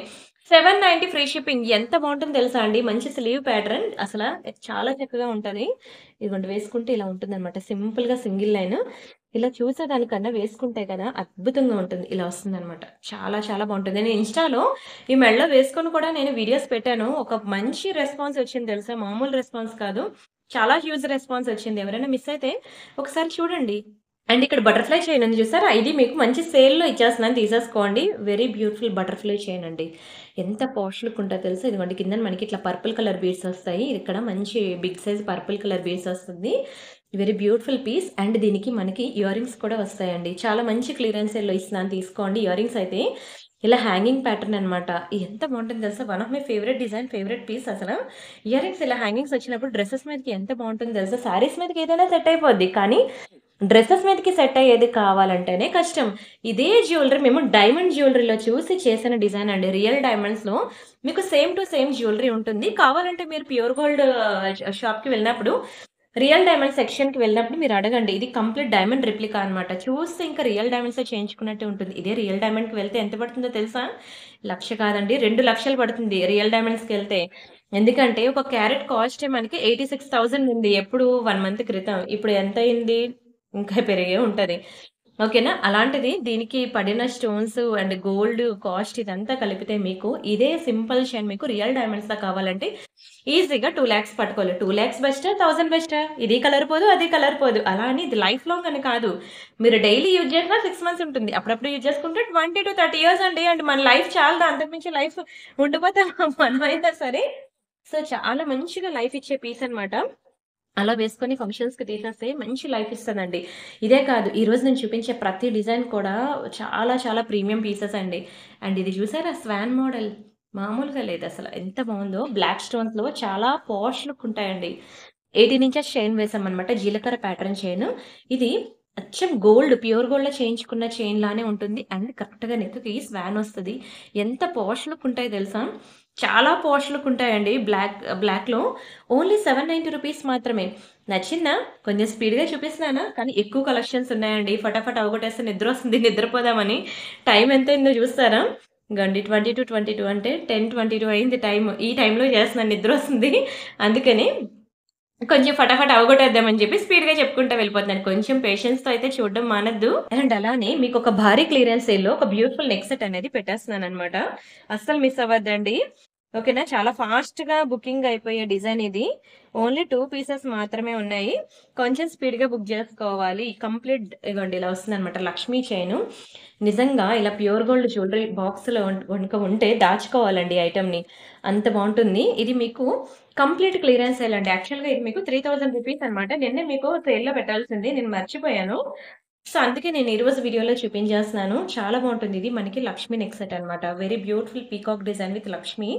790 ఫ్రీ షిప్పింగ్. ఎంత బావుంటుందో తెలుసా అండి? మంచి స్లీవ్ ప్యాటర్న్ అసల చాలా చక్కగా ఉంటది. ఇదిగోండి వేసుకుంటే ఇలా ఉంటుందనమాట. సింపుల్‌గా సింగిల్ లైన్. ఇలా చూసేదానికన్నా వేసుకుంటే కదా అద్భుతంగా ఉంటుంది. ఇలా వస్తుందనమాట. చాలా చాలా బావుంటుంది. నేను ఇన్‌స్టాలో ఈ మెడలో వేసుకొని కూడా నేను వీడియోస్ పెట్టాను. ఒక మంచి రెస్పాన్స్ వచ్చింది తెలుసా? మామూలు రెస్పాన్స్ కాదు. చాలా హ్యూజ్ రెస్పాన్స్ వచ్చింది. ఎవరైనా మిస్ అయితే ఒకసారి చూడండి. అండ్ ఇక్కడ బటర్‌ఫ్లై చైన్ ఉంది చూసారా? ఇది మీకు మంచి సేల్‌లో ఇచ్చేస్తున్నాను తీసేసుకోండి. వెరీ బ్యూటిఫుల్ బటర్‌ఫ్లై చైన్ అండి. ఎంత పాష్ లుక్ ఉంటదో తెలుసా? ఇదిగోండి కిందన మనకి ఇట్లా పర్పుల్ కలర్ బీడ్స్ వస్తాయి. ఇక్కడ మంచి big size purple colour beads వస్తుంది. Very beautiful piece. అండ్ దీనికి మనకి ఇయర్ రింగ్స్ కూడా వస్తాయండి. చాలా మంచి క్లియరెన్స్ సేల్‌లో ఇస్తున్నాను తీసుకోండి. ఇయర్ రింగ్స్ అయితే ఇలా హ్యాంగింగ్ ప్యాటర్న్ అన్నమాట. ఎంత బావుంటుందో తెలుసా? One of my favourite design, favourite piece అసల. ఇయర్ రింగ్స్ ఇలా హ్యాంగింగ్స్ వచ్చినప్పుడు డ్రెసెస్ మీదకి ఎంత బావుంటుందో తెలుసా? శారీస్ మీదకి ఏదైనా సెట్ అయిపోద్ది. కానీ డ్రెసెస్ మీదకి సెట్ అయ్యేది కావాలంటేనే కష్టం. ఇదే జ్యువెలరీ మేము డైమండ్ జ్యువెలరీలో చూసి చేసిన డిజైన్ అండి. రియల్ డైమండ్స్‌లో మీకు సేమ్ టు సేమ్ జ్యువెలరీ ఉంటుంది. కావాలంటే మీరు ప్యూర్ గోల్డ్ షాప్‌కి వెళ్ళినప్పుడు రియల్ డైమండ్ సెక్షన్‌కి వెళ్ళినప్పుడు మీరు అడగండి. ఇది కంప్లీట్ డైమండ్ రెప్లికా అన్నమాట. చూస్తే ఇంకా రియల్ డైమండ్సే చేయించుకున్నట్టే ఉంటుంది. ఇదే రియల్ డైమండ్‌కి వెళ్తే ఎంత పడుతుందో తెలుసా? 1,00,000 కాదండి 2,00,000 పడుతుంది రియల్ డైమండ్స్‌కెళ్తే. ఎందుకంటే ఒక క్యారెట్ కాస్టే మనకి 86,000 ఉంది. ఎప్పుడు 1 మంత్ క్రితం. ఇప్పుడు ఎంతయింది? ఇంకా పెరిగే ఉంటది. ఓకేనా? అలాంటిది దీనికి పడిన స్టోన్స్ అండ్ గోల్డ్ కాస్ట్ ఇదంతా కలిపితే మీకు ఇదే సింపుల్ చైన్ మీకు రియల్ డైమండ్స్‌లో కావాలంటే ఈజీగా 2,00,000 పట్టుకోవాలి. 2,00,000 బెస్టా? 1000 బెస్టా? ఇది కలర్ పోదు, అది కలర్ పోదు. అలా అని ఇది లైఫ్ లాంగ్ అని కాదు. మీరు డైలీ యూజ్ చేసినా 6 మంత్స్ ఉంటుంది. అప్పుడప్పుడు యూజ్ చేసుకుంటే 20-30 ఇయర్స్ అండి. అండ్ మన లైఫ్ చాలదా? అంతకు లైఫ్ ఉండిపోతామా మనమైనా సరే? సో, చాలా మంచిగా లైఫ్ ఇచ్చే పీస్ అన్నమాట. అలా వేసుకొని ఫంక్షన్స్‌కి తీసేస్తే మంచి లైఫ్ ఇస్తదండి. ఇదే కాదు ఈరోజు నేను చూపించే ప్రతి డిజైన్ కూడా చాలా చాలా ప్రీమియం పీసెస్ అండి. అండ్ ఇది చూసారా స్వాన్ మోడల్ మామూలుగా లేదసల. ఎంత బావుందో బ్లాక్ స్టోన్స్‌లో చాలా పాష్ లుక్ ఉంటాయండి. 18 ఇంచెస్ చైన్ వేసామనమాట. జీలకర్ర ప్యాటర్న్ చైన్. ఇది అచ్చం గోల్డ్ ప్యూర్ గోల్డ్‌లో చేయించుకున్న చైన్ లానే ఉంటుంది. అండ్ కరెక్ట్‌గా నెక్‌కి స్వాన్ వస్తది. ఎంత పాష్ లుక్ ఉంటాయో తెలుసా? చాలా పాష్ లుక్ ఉంటాయండి. బ్లాక్‌లో ఓన్లీ ₹790 మాత్రమే. నచ్చిందా? కొంచెం స్పీడ్‌గా చూపిస్తున్నానా? కానీ ఎక్కువ కలెక్షన్స్ ఉన్నాయండి. ఫటాఫట్ అవగొట్టేస్తే నిద్రొస్తుంది. నిద్రపోదామని. టైం ఎంతయిందో చూస్తారా? ఇగోండి 22:22 అంటే 10:22 అయింది టైము. ఈ టైంలో చేస్తున్నాను నిద్రొస్తుంది. అందుకని కొంచెం ఫటాఫట్ అవగొట్టేద్దామని చెప్పి స్పీడ్‌గా చెప్పుకుంటా వెళ్ళిపోతున్నాను. కొంచెం పేషెన్స్‌తో అయితే చూడడం మానొద్దు. అండ్ అలానే మీకొక భారీ క్లియరెన్స్ సేల్‌లో ఒక బ్యూటిఫుల్ నెక్ సెట్ అనేది పెట్టేస్తున్నాననమాట. అస్సలు మిస్ అవ్వద్దండి. ఓకేనా? చాలా ఫాస్ట్‌గా బుకింగ్ అయిపోయే డిజైన్ ఇది. ఓన్లీ 2 పీసెస్ మాత్రమే ఉన్నాయి. కొంచెం స్పీడ్‌గా బుక్ జేసుకోవాలి. కంప్లీట్ ఇగోండి ఇలా వస్తుందనమాట. లక్ష్మీ చైను. నిజంగా ఇలా ప్యూర్ గోల్డ్ జ్యువెలరీ బాక్స్‌లో గనుక ఉంటే దాచుకోవాలండి ఐటెమ్‌ని. అంత బావుంటుంది. ఇది మీకు కంప్లీట్ క్లియరెన్స్ సేల్ అండి. యాక్చువల్‌గా ఇది మీకు ₹3000 అనమాట. నిన్నే మీకు సేల్‌లో పెట్టాల్సింది. నేను మర్చిపోయాను. సో, అందుకే నేను ఈరోజు వీడియోలో చూపించేస్తున్నాను. చాలా బావుంటుంది. ఇది మనకి లక్ష్మీ నెక్ సెట్ అనమాట. Very beautiful peacock design with Lakshmi.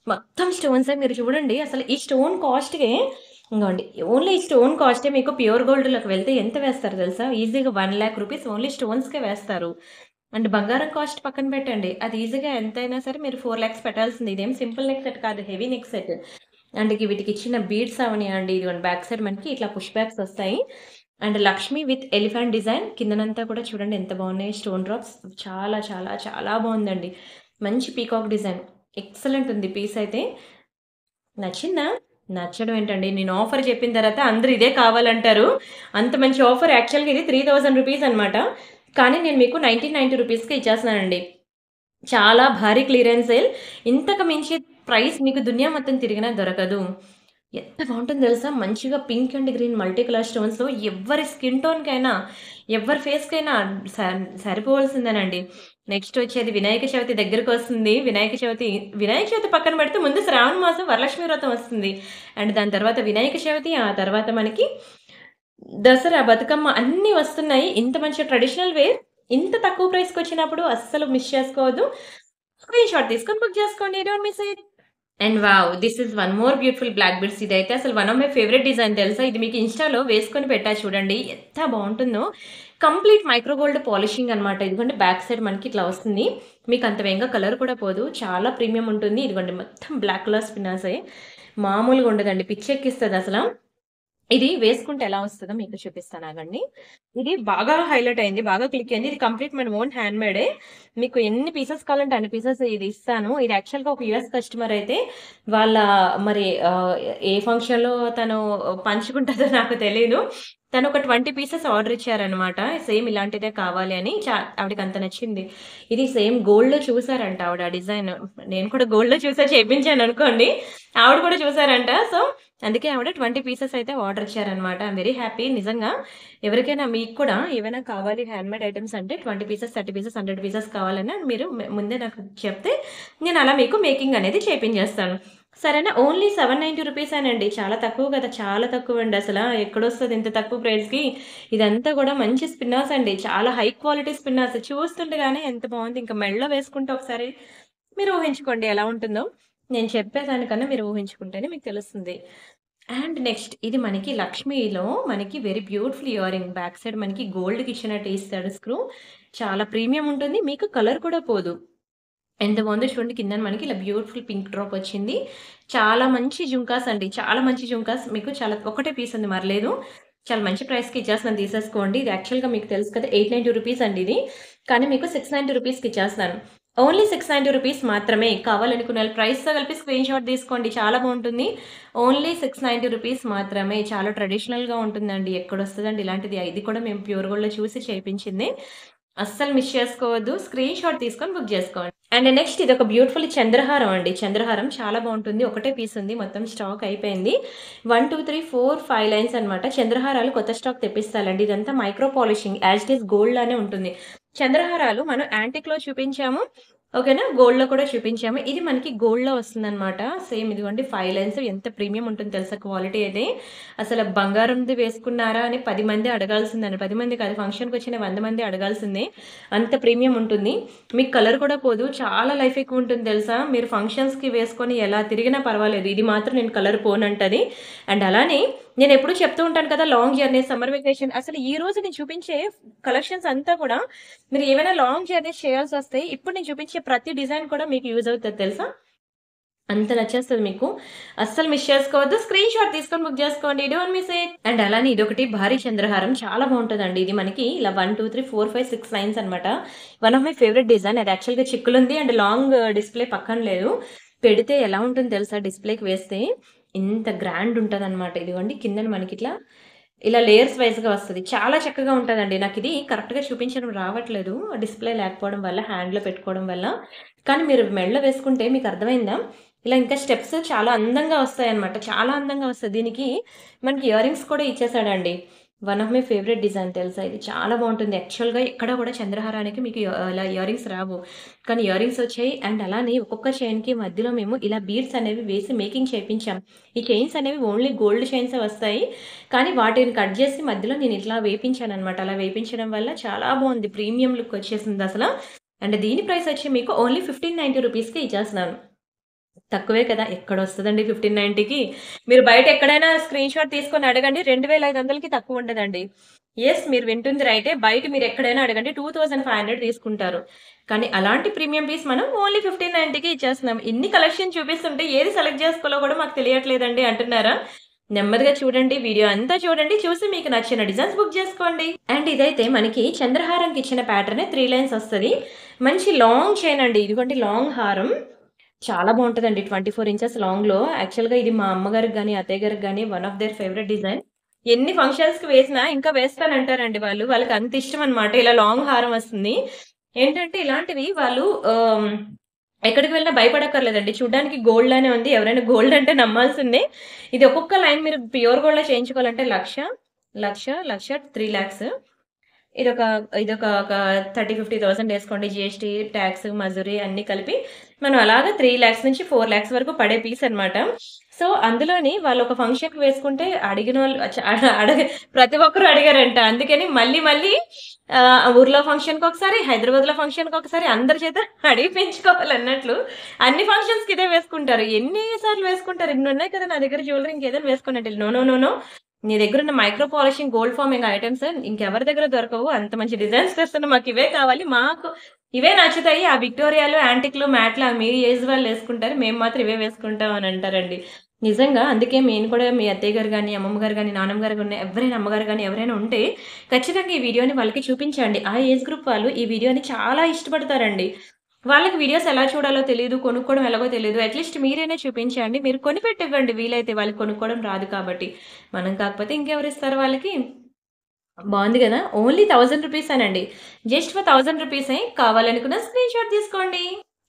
మొత్తం స్టోన్సే మీరు చూడండి. అసలు ఈ స్టోన్ కాస్ట్‌కే ఇంగోండి ఓన్లీ ఈ స్టోన్ కాస్టే మీకు ప్యూర్ గోల్డ్‌లోకి వెళ్తే ఎంత వేస్తారు తెలుసా? ఈజీగా ₹1,00,000 ఓన్లీ స్టోన్స్‌కే వేస్తారు. అండ్ బంగారం కాస్ట్ పక్కన పెట్టండి. అది ఈజీగా ఎంతైనా సరే మీరు 4,00,000 పెట్టాల్సిందే. ఇదేం సింపుల్ నెక్ సెట్ కాదు. Heavy neck set. అండ్ వీటికి ఇచ్చిన బీడ్స్ అవనియండి. ఇదిగోండి బ్యాక్ సైడ్ మనకి ఇట్లా పుష్ బ్యాక్స్ వస్తాయి. And Lakshmi with elephant design కిందనంతా కూడా చూడండి ఎంత బాగున్నాయి స్టోన్ డ్రాప్స్. చాలా చాలా చాలా బాగుందండి. మంచి పీకాక్ డిజైన్. ఎక్సలెంట్ ఉంది పీస్ అయితే. నచ్చిందా? నచ్చడం ఏంటండి. నేను ఆఫర్ చెప్పిన తర్వాత అందరూ ఇదే కావాలంటారు. అంత మంచి ఆఫర్ యాక్చువల్‌గా ఇది ₹3000 అనమాట. కానీ నేను మీకు 1990 రూపీస్‌కే ఇచ్చేస్తున్నానండి. చాలా భారీ క్లియరెన్స్ సేల్. ఇంతకు మించి ప్రైస్ మీకు దునియా మొత్తం తిరిగినా దొరకదు. ఎంత బావుంటుందో తెలుసా? మంచిగా pink and green multi colour స్టోన్స్‌తో ఎవ్వరి స్కిన్ టోన్‌కైనా, ఎవ్వరి ఫేస్‌కైనా సరిపోవాల్సిందేనండి. నెక్స్ట్ వచ్చేది వినాయక చవితి దగ్గరకొస్తుంది. వినాయక చవితి పక్కన పెడితే ముందు శ్రావణ మాసం వరలక్ష్మి వ్రతం వస్తుంది. అండ్ దాని తర్వాత వినాయక చవితి, ఆ తర్వాత మనకి దసరా, బతుకమ్మ అన్నీ వస్తున్నాయి. ఇంత మంచి ట్రెడిషనల్ వేర్ ఇంత తక్కువ ప్రైస్‌కొచ్చినప్పుడు అస్సలు మిస్ చేసుకోవద్దు. స్క్రీన్ షాట్ తీసుకొని బుక్ చేసుకోండి. Don't miss it. And wow! This is one more beautiful black beads. ఇదైతే అసలు one of my favourite design తెలుసా? ఇది మీకు ఇన్‌స్టాలో వేసుకొని పెట్టా చూడండి. ఎంత బావుంటుందో. కంప్లీట్ మైక్రో గోల్డ్ పాలిషింగ్ అనమాట. ఇదిగోండి బ్యాక్ సైడ్ మనకి ఇట్లా వస్తుంది. మీకు అంత వేగంగా కలర్ కూడా పోదు. చాలా ప్రీమియం ఉంటుంది. ఇదిగోండి మొత్తం బ్లాక్ కలర్ స్పిన్నాసే. మామూలుగా ఉండదండి. పిచ్చెక్కిస్తదసల. ఇది వేసుకుంటే ఎలా వస్తదో మీకు చూపిస్తాను ఆగండి. ఇది బాగా హైలైట్ అయింది. బాగా క్లిక్ అయింది. ఇది కంప్లీట్ మన ఓన్ హ్యాండ్ మేడే. మీకు ఎన్ని పీసెస్ కావాలంటే అన్ని పీసెస్ ఇది ఇస్తాను. ఇది యాక్చువల్‌గా ఒక యూఎస్ కస్టమర్ అయితే వాళ్ళ మరి ఏ ఫంక్షన్‌లో తను పంచుకుంటదో నాకు తెలీదు. తను ఒక 20 పీసెస్ ఆర్డర్ ఇచ్చారనమాట. సేమ్ ఇలాంటిదే కావాలి అని. ఆవిడకంత నచ్చింది. ఇది సేమ్ గోల్డ్‌లో చూసారంట ఆవిడ ఆ డిజైన్. నేను కూడా గోల్డ్‌లో చూసే చేపించాననుకోండి. ఆవిడ కూడా చూసారంట. సో, అందుకే ఆవిడ 20 పీసెస్ అయితే ఆర్డర్ ఇచ్చారనమాట. I'm very happy. నిజంగా ఎవరికైనా మీకు కూడా ఏవైనా కావాలి హ్యాండ్‌మేడ్ ఐటెమ్స్ అంటే 20 పీసెస్, 30 పీసెస్, 100 పీసెస్ కావాలన్నా మీరు ముందే నాకు చెప్తే నేను అలా మీకు మేకింగ్ అనేది చేపించేస్తాను. సరేనా? ఓన్లీ రూ. 790 చాలా తక్కువ కదా! చాలా తక్కువండి అసల. ఎక్కడొస్తది ఇంత తక్కువ ప్రైస్‌కి. ఇదంతా కూడా మంచి స్పిన్నాస్ అండి. చాలా హై క్వాలిటీ స్పిన్నాస్. చూస్తుండగానే ఎంత బావుంది. ఇంక మెడలో వేసుకుంటే ఒకసారి మీరు ఊహించుకోండి ఎలా ఉంటుందో. నేను చెప్పేదానికన్నా మీరు ఊహించుకుంటేనే మీకు తెలుస్తుంది. అండ్ నెక్స్ట్ ఇది మనకి లక్ష్మీలో మనకి very beautiful earring. Back side మనకి గోల్డ్‌కి ఇచ్చినట్టు ఇస్తాడు స్క్రూ. చాలా ప్రీమియం ఉంటుంది. మీకు కలర్ కూడా పోదు. ఎంత బావుందో చూడండి. కిందన మనకి ఇలా బ్యూటిఫుల్ పింక్ డ్రాప్ వచ్చింది. చాలా మంచి జుంకాస్ అండి. చాలా మంచి జుంకాస్ మీకు చాలా ఒకటే పీస్ ఉంది మరలేదు. చాలా మంచి ప్రైస్‌కి ఇచ్చేస్తున్నాను తీసేసుకోండి. ఇది యాక్చువల్‌గా మీకు తెలుసు కదా! రూ. 890 అండి ఇది. కానీ మీకు రూ. 690కి ఇచ్చేస్తున్నాను. ఓన్లీ రూ. 690 మాత్రమే. కావాలనుకునే వాళ్ళు ప్రైస్‌తో కలిపి స్క్రీన్ షాట్ తీసుకోండి. చాలా బావుంటుంది. ఓన్లీ రూ. 690 మాత్రమే. చాలా ట్రెడిషనల్‌గా ఉంటుందండి. ఎక్కడొస్తదండి ఇలాంటిది. ఇది కూడా మేము ప్యూర్ గోల్డ్‌లో చూసి చేపించిందే. అస్సలు మిస్ చేసుకోవద్దు. స్క్రీన్ షాట్ తీసుకొని బుక్ చేసుకోండి. అండ్ నెక్స్ట్ ఇదొక బ్యూటిఫుల్ చంద్రహారం అండి. చంద్రహారం చాలా బావుంటుంది. ఒకటే పీస్ ఉంది. మొత్తం స్టాక్ అయిపోయింది. 1, 2, 3, 4, 5 లైన్స్ అన్నమాట. చంద్రహారాలు కొత్త స్టాక్ తెప్పిస్తాలండి. ఇదంతా micro polishing as it is gold లానే ఉంటుంది. చంద్రహారాలు మనం యాంటిక్‌లో చూపించాము. ఓకేనా? గోల్డ్‌లో కూడా చూపించాము. ఇది మనకి గోల్డ్‌లో వస్తుందన్నమాట. సేమ్ ఇదిగోండి 5 లైన్స్ ఎంత ప్రీమియం ఉంటుందో తెలుసా క్వాలిటీ అయితే. అసలు బంగారంది వేసుకున్నారా అని 10 మంది అడగాల్సిందండి. 10 మంది కాదు ఫంక్షన్‌కొచ్చిన 100 మంది అడగాల్సిందే. అంత ప్రీమియం ఉంటుంది. మీకు కలర్ కూడా పోదు. చాలా లైఫ్ ఎక్కువ ఉంటుంది తెలుసా? మీరు ఫంక్షన్స్‌కి వేసుకొని ఎలా తిరిగినా పర్వాలేదు. ఇది మాత్రం నేను కలర్ పోనంటది. అండ్ అలానే నేనెప్పుడూ చెప్తూ ఉంటాను కదా! లాంగ్ జర్నీ, సమ్మర్ వెకేషన్ అసలు ఈ రోజు నేను చూపించే కలెక్షన్స్ అంతా కూడా మీరు ఏమైనా లాంగ్ జర్నీస్ చేయాల్సొస్తే ఇప్పుడు నేను చూపించే ప్రతి డిజైన్ కూడా మీకు యూజ్ అవుతది తెలుసా? అంత నచ్చేస్తది మీకు. అస్సలు మిస్ చేసుకోవద్దు. స్క్రీన్ షాట్ తీసుకొని బుక్ చేసుకోండి. Don't miss it. అండ్ అలానే ఇదొకటి భారీ చంద్రహారం చాలా బావుంటదండి. ఇది మనకి ఇలా 1, 2, 3, 4, 5, 6 లైన్స్ అన్నమాట. One of my favourite design. అది యాక్చువల్‌గా చిక్కులుంది అండ్ లాంగ్ డిస్‌ప్లే పక్కన లేదు. పెడితే ఎలా ఉంటుందో తెలుసా డిస్‌ప్లేకి వేస్తే? ఇంత గ్రాండ్ ఉంటదన్నమాట. ఇదిగోండి కిందన మనకిట్లా ఇలా లేయర్స్ వైస్‌గా వస్తది. చాలా చక్కగా ఉంటదండి. నాకిది కరెక్ట్‌గా చూపించడం రావట్లేదు. డిస్‌ప్లే లేకపోవడం వల్ల, హ్యాండ్‌లో పెట్టుకోవడం వల్ల. కానీ మీరు మెడలో వేసుకుంటే మీకు అర్థమైందా? ఇలా ఇంకా స్టెప్స్ చాలా అందంగా వస్తాయన్నమాట. చాలా అందంగా వస్తది. దీనికి మనకి ఇయర్ రింగ్స్ కూడా ఇచ్చేసాడండి. One of my favourite design తెలుసా ఇది. చాలా బావుంటుంది. యాక్చువల్‌గా ఎక్కడ కూడా చంద్రహారానికి మీకు ఇలా ఇయర్ రింగ్స్ రావు. కానీ ఇయర్ రింగ్స్ వచ్చాయి. అండ్ అలానే ఒక్కొక్క చైన్‌కి మధ్యలో మేము ఇలా బీడ్స్ అనేవి వేసి మేకింగ్ చేపించాం. ఈ చైన్స్ అనేవి ఓన్లీ గోల్డ్ చైన్సే వస్తాయి. కానీ వాటిని కట్ చేసి మధ్యలో నేను ఇట్లా వేపించాననమాట. అలా వేపించడం వల్ల చాలా బావుంది. ప్రీమియం లుక్ వచ్చేసిందసల. అండ్ దీని ప్రైస్ వచ్చి మీకు ఓన్లీ రూ. 1590కే ఇచ్చేస్తున్నాను. తక్కువే కదా! ఎక్కడొస్తదండి 1590కి. మీరు బయట ఎక్కడైనా స్క్రీన్ షాట్ తీసుకొని అడగండి. 2500కి తక్కువ ఉండదండి. యెస్ మీరు వింటుంది రైటే. బయట మీరు ఎక్కడైనా అడగండి 2500 తీసుకుంటారు. కానీ అలాంటి ప్రీమియం పీస్ మనం ఓన్లీ 1590కి ఇచ్చేస్తున్నాం. ఇన్ని కలెక్షన్ చూపిస్తుంటే ఏది సెలెక్ట్ చేసుకోవాలో కూడా మాకు తెలియట్లేదండి అంటున్నారా? నెమ్మదిగా చూడండి. వీడియో అంతా చూడండి. చూసి మీకు నచ్చిన డిజైన్స్ బుక్ చేసుకోండి. అండ్ ఇదైతే మనకి చంద్రహారంకి ఇచ్చిన ప్యాటర్నే 3 లైన్స్ వస్తది. మంచి లాంగ్ చైన్ అండి. ఇదిగోండి లాంగ్ హారం. చాలా బావుంటదండి. 24 ఇంచెస్ లాంగ్‌లో. యాక్చువల్‌గా ఇది మా అమ్మగారికి గాని, అత్తయ్య గారికి గాని one of their favourite design. ఎన్ని ఫంక్షన్స్‌కి వేసినా ఇంకా వేస్తానంటారండి వాళ్ళు. వాళ్ళకి అంత ఇష్టమనమాట. ఇలా లాంగ్ హారం వస్తుంది. ఏంటంటే ఇలాంటివి వాళ్ళు ఎక్కడికి వెళ్ళినా భయపడక్కర్లేదండి. చూడ్డానికి గోల్డ్ లానే ఉంది. ఎవరైనా గోల్డ్ అంటే నమ్మాల్సిందే. ఇది ఒక్కొక్క లైన్ మీరు ప్యూర్ గోల్డ్‌లో చేయించుకోవాలంటే 3,00,000 ఇదొక ఇదొక ఒక 50,000 ఏసుకోండి. జీఎస్టీ, టాక్స్, మజూరీ అన్నీ కలిపి మనం అలాగా 3,00,000 నుంచి 4,00,000 వరకు పడే పీస్ అన్నమాట. సో, అందులోని వాళ్ళొక ఫంక్షన్‌కి వేసుకుంటే అడిగినోళ్ళు ప్రతి ఒక్కరు అడిగారంట. అందుకని మళ్ళీ మళ్ళీ ఊర్లో ఫంక్షన్‌కొకసారి, హైదరాబాద్‌లో ఫంక్షన్‌కొకసారి అందరి చేత అడిగిపించుకోవాలన్నట్లు అన్ని ఫంక్షన్స్‌కి ఇదే వేసుకుంటారు. ఎన్ని సార్లు వేసుకుంటారు? ఇన్నున్నాయి కదా నా దగ్గర జ్యువెలరీ ఇంకేదైనా వేసుకోండి అంటే, నో, నో, నో, నో. నీ దగ్గరున్న micro polishing gold forming items ఇంకెవరి దగ్గర దొరకవు. అంత మంచి డిజైన్స్ తెస్తున్న మాకివే కావాలి. మాకు ఇవే నచ్చుతాయి. ఆ విక్టోరియాలు, యాంటిక్‌లు, మ్యాట్‌లు మీ ఏజ్ వాళ్ళేసుకుంటారు. మేము మాత్రం ఇవే వేసుకుంటాం అని అంటారండి. నిజంగా అందుకే నేను కూడా మీ అత్తయ్య గారు గాని, అమ్మమ్మ గారు గాని, నానమ్మ గారు గాని ఎవరైనా అమ్మగారు గాని ఎవరైనా ఉంటే ఖచ్చితంగా ఈ వీడియోని వాళ్ళకి చూపించండి. ఆ ఏజ్ గ్రూప్ వాళ్ళు ఈ వీడియోని చాలా ఇష్టపడతారండి. వాళ్ళకి వీడియోస్ ఎలా చూడాలో తెలీదు. కొనుక్కోవడం ఎలాగో తెలీదు. అట్‌లీస్ట్ మీరైనా చూపించండి. మీరు కొనిపెట్టివ్వండి వీలైతే. వాళ్ళకి కొనుక్కోవడం రాదు కాబట్టి. మనం కాకపోతే ఇంకెవరిస్తారు వాళ్ళకి? బావుంది గదా! ఓన్లీ రూ. 1000 జస్ట్ ఫర్ రూ. 1000 కావాలనుకున్న స్క్రీన్ షాట్ తీసుకోండి.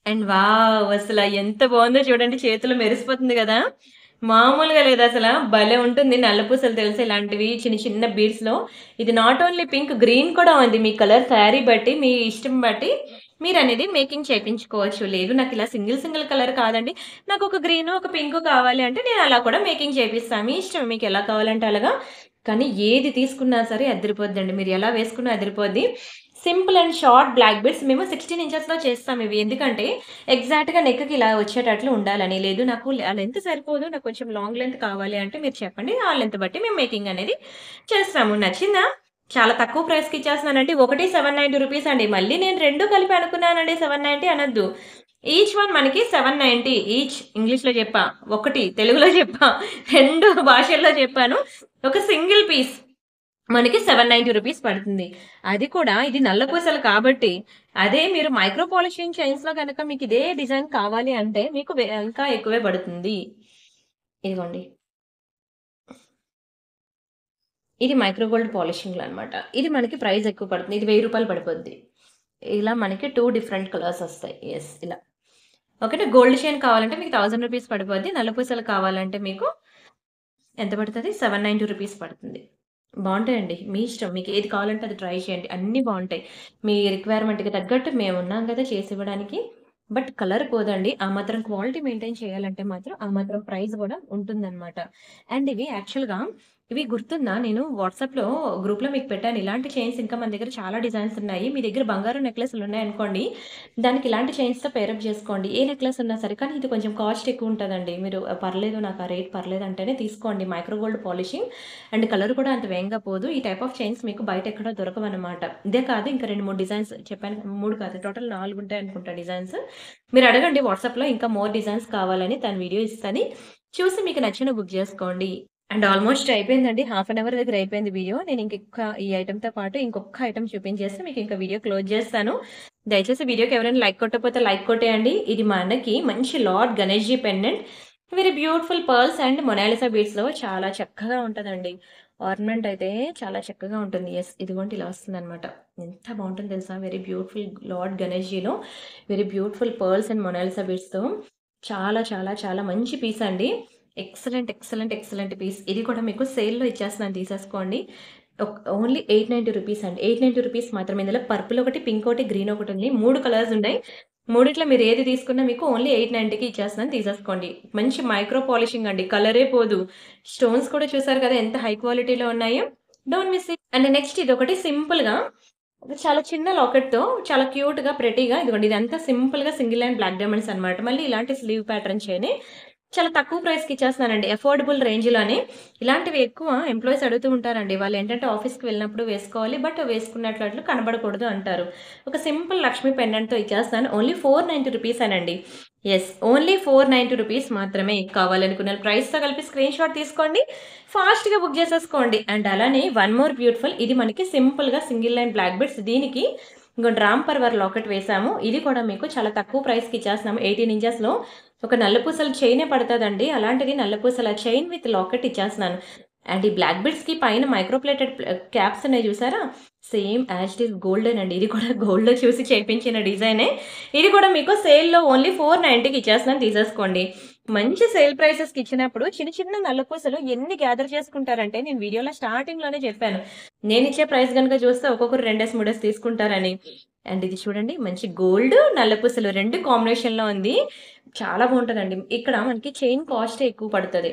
And wow! అసల ఎంత బావుందో చూడండి. చేతిలో మెరిసిపోతుంది గదా! మామూలుగా లేదసల. భలే ఉంటుంది. నల్ల పూసలు తెలుసా ఇలాంటివి చిన్న చిన్న బీడ్స్‌లో. ఇది నాట్ ఓన్లీ పింక్, గ్రీన్ కూడా ఉంది. మీ కలర్ శారీ బట్టి, మీ ఇష్టం బట్టి మీరనేది మేకింగ్ చేపించుకోవచ్చు. లేదు నాకిలా సింగిల్ సింగిల్ కలర్ కాదండి. నాకొక గ్రీను, ఒక పింకు కావాలి అంటే నేను అలా కూడా మేకింగ్ చేపిస్తా. మీ ఇష్టం మీకెలా కావాలంటే అలాగా. కానీ ఏది తీసుకున్నా సరే అదిరిపోద్దండి. మీరు ఎలా వేసుకున్నా అదిరిపోద్ది. Simple and short black beads మేము 16 ఇంచెస్‌లో చేస్తాం ఇవి. ఎందుకంటే ఎగ్జాక్ట్‌గా నెక్‌కి ఇలా వచ్చేటట్లు ఉండాలని. లేదు నాకు ఆ లెంత్ సరిపోదు. నాకు కొంచెం లాంగ్ లెంత్ కావాలి అంటే మీరు చెప్పండి. ఆ లెంత్ బట్టి మేము మేకింగ్ అనేది చేస్తాము. నచ్చిందా? చాలా తక్కువ ప్రైస్‌కి ఇచ్చేస్తున్నానండి. ఒకటి రూ. 790 అండి. మళ్ళీ నేను 2 కలిపి అనుకున్నానండి 790 అనొద్దు. ఈచ్ వన్ మనకి 790 ఈచ్ ఇంగ్లీష్‌లో చెప్పా. ఒకటి తెలుగులో చెప్పా. 2 భాషల్లో చెప్పాను. ఒక సింగిల్ పీస్ మనకి రూ. 790 పడుతుంది. అది కూడా ఇది నల్ల పూసలు కాబట్టి, అదే మీరు మైక్రో పాలిషింగ్ చైన్స్‌లో గనక మీకు ఇదే డిజైన్ కావాలి అంటే మీకు ఇంకా ఎక్కువే పడుతుంది. ఇదిగోండి. ఇది మైక్రో గోల్డ్ పాలిషింగ్‌లో అన్నమాట. ఇది మనకి ప్రైస్ ఎక్కువ పడుతుంది. ఇది రూ. 1000 పడిపోద్ది. ఇలా మనకి 2 డిఫరెంట్ కలర్స్ ఒస్తాయి. యెస్ ఇలా. ఒకటి గోల్డ్ చైన్ కావాలంటే మీకు రూ. 1000 పడిపోద్ది. నల్ల పూసలు కావాలంటే మీకు ఎంత పడతది? రూ. 790 పడుతుంది. బావుంటాయండి. మీ ఇష్టం. మీకు ఏది కావాలంటే అది ట్రై చేయండి. అన్నీ బావుంటాయి. మీ రిక్వైర్మెంట్‌కి తగ్గట్టు మేమున్నాం గదా! చేసివ్వడానికి. బట్ కలర్ పోదండి. ఆ మాత్రం క్వాలిటీ మెయింటైన్ చేయాలంటే మాత్రం ఆ మాత్రం ప్రైస్ గూడా ఉంటుందనమాట. అండ్ ఇవి యాక్చువల్‌గా ఇవి గుర్తుందా? నేను వాట్సాప్‌లో గ్రూప్‌లో మీకు పెట్టాను. ఇలాంటి చైన్స్ ఇంకా మన దగ్గర చాలా డిజైన్స్ ఉన్నాయి. మీ దగ్గర బంగారం నెక్లెస్‌లున్నాయనుకోండి, దానికి ఇలాంటి చైన్స్‌తో పేరప్ జేసుకోండి. ఏ నెక్లెస్ ఉన్నా సరే. కానీ ఇది కొంచెం కాస్ట్ ఎక్కువుంటదండి. మీరు పర్లేదు నాకు ఆ రేట్ పర్లేదంటేనే తీసుకోండి. Micro gold polishing and colour కూడా అంత వేగంగా పోదు. ఈ టైప్ ఆఫ్ చైన్స్ మీకు బయట ఎక్కడ దొరకవనమాట. ఇదే కాదు ఇంకా 2, 3 డిజైన్స్ చెప్పాను. 3 కాదు టోటల్ 4 ఉంటాయనుకుంటా డిజైన్స్. మీరు అడగండి వాట్సాప్‌లో ఇంకా మోర్ డిజైన్స్ కావాలని తను వీడియో ఇస్తది. చూసి మీకు నచ్చినవి బుక్ జేసుకోండి. అండ్ ఆల్‌మోస్ట్ అయిపోయిందండి. హాఫ్ అన్ అవర్ దగ్గర అయిపోయింది వీడియో. నేను ఈ ఐటెమ్‌తో పాటు ఇంకొక ఐటెమ్ చూపించేసి మీకు ఇంకా వీడియో క్లోజ్ చేస్తాను. దయచేసి వీడియోకి ఎవరైనా లైక్ కొట్టకపోతే లైక్ కొట్టేయండి. ఇది మనకి మంచి lord Ganeshji pendant. Very beautiful pearls and Mona Lisa బీడ్స్‌లో చాలా చక్కగా ఉంటదండి. ఆర్నమెంట్ అయితే చాలా చక్కగా ఉంటుంది. యెస్ ఇదిగోండి ఇలా వస్తుందనమాట. ఎంత బావుంటుందో తెలుసా? వెరీ బ్యూటిఫుల్ లార్డ్ గణేష్‌జీలో very beautiful pearls and Mona Lisa బీడ్స్‌తో చాలా చాలా చాలా మంచి పీస్ అండి. Excellent, excellent, excellent piece. ఇది కూడా మీకు సేల్‌లో ఇచ్చేస్తున్నాను తీసేసుకోండి. ఓన్లీ రూ. 890 అండి. రూ. 890 మాత్రమే. ఇందులో పర్పుల్ ఒకటి, పింక్ ఒకటి, గ్రీన్ ఒకటుంది. 3 కలర్స్ ఉన్నాయి. మూడిట్లో మీరు ఏది తీసుకున్నా మీకు ఓన్లీ 890కి ఇచ్చేస్తున్నాను తీసేసుకోండి. మంచి మైక్రో పాలిషింగ్ అండి. కలరే పోదు. స్టోన్స్ కూడా చూసారు కదా ఎంత హై క్వాలిటీలో ఉన్నాయో. Don't miss it. And next ఇదొకటి సింపుల్‌గా చాలా చిన్న లాకెట్‌తో చాలా క్యూట్‌గా, ప్రెటీగా ఇదిగోండి ఇదంతా సింపుల్‌గా సింగిల్ లైన్ బ్లాక్ డైమండ్స్ అన్నమాట. మళ్ళీ ఇలాంటి స్లీవ్ ప్యాటర్న్ చైనే చాలా తక్కువ ప్రైస్‌కి ఇచ్చేస్తున్నానండి. అఫోర్డబుల్ రేంజ్‌లోనే. ఇలాంటివి ఎక్కువ ఎంప్లాయీస్ అడుగుతూ ఉంటారండి. వాళ్ళేంటంటే ఆఫీస్‌కి వెళ్ళినప్పుడు వేసుకోవాలి. బట్ వేసుకున్నట్లు కనబడకూడదు అంటారు. ఒక సింపుల్ లక్ష్మీ పెండెంట్‌తో ఇచ్చేస్తాను. ఓన్లీ రూ. 490 యెస్. ఓన్లీ రూ. 490 మాత్రమే. కావాలనుకున్న ప్రైస్‌తో కలిపి స్క్రీన్ షాట్ తీసుకోండి. ఫాస్ట్‌గా బుక్ చేసేసుకోండి. అండ్ అలానే వన్ మోర్ బ్యూటిఫుల్ ఇది మనకి సింపుల్‌గా సింగిల్ లైన్ బ్లాక్ బీడ్స్ దీనికి ఇంకోటి రామ్ పర్వర్ లాకెట్ వేసాము. ఇది కూడా మీకు చాలా తక్కువ ప్రైస్‌కి ఇచ్చేస్తున్నాము. 18 ఇంచెస్‌లో ఒక నల్ల పూసల చైనే పడతదండి. అలాంటిది నల్ల పూసల చైన్ విత్ లాకెట్ ఇచ్చేస్తున్నాను. అండ్ ఈ బ్లాక్ బిట్స్‌కి పైన మైక్రో ప్లేటెడ్ క్యాప్స్ ఉన్నాయి చూసారా? సేమ్ యాజ్ ఇట్ ఈజ్ గోల్డేనండి. ఇది కూడా గోల్డ్‌లో చూసి చేపించిన డిజైనే. ఇది కూడా మీకు సేల్‌లో ఓన్లీ 490కి ఇచ్చేస్తున్నాను తీసేసుకోండి. మంచి సేల్ ప్రైసెస్‌కి ఇచ్చినప్పుడు చిన్న చిన్న నల్లపూసలు ఎన్ని గ్యాదర్ చేసుకుంటారంటే నేను వీడియోలో స్టార్టింగ్‌లోనే చెప్పాను. నేనిచ్చే ప్రైస్ గనుక చూస్తే ఒక్కొక్కరు 2 మూడేసి తీసుకుంటారని. అండ్ ఇది చూడండి మంచి గోల్డ్, నల్లపూసలు 2 కాంబినేషన్‌లో ఉంది. చాలా బావుంటదండి. ఇక్కడ మనకి చైన్ కాస్టే ఎక్కువ పడతది.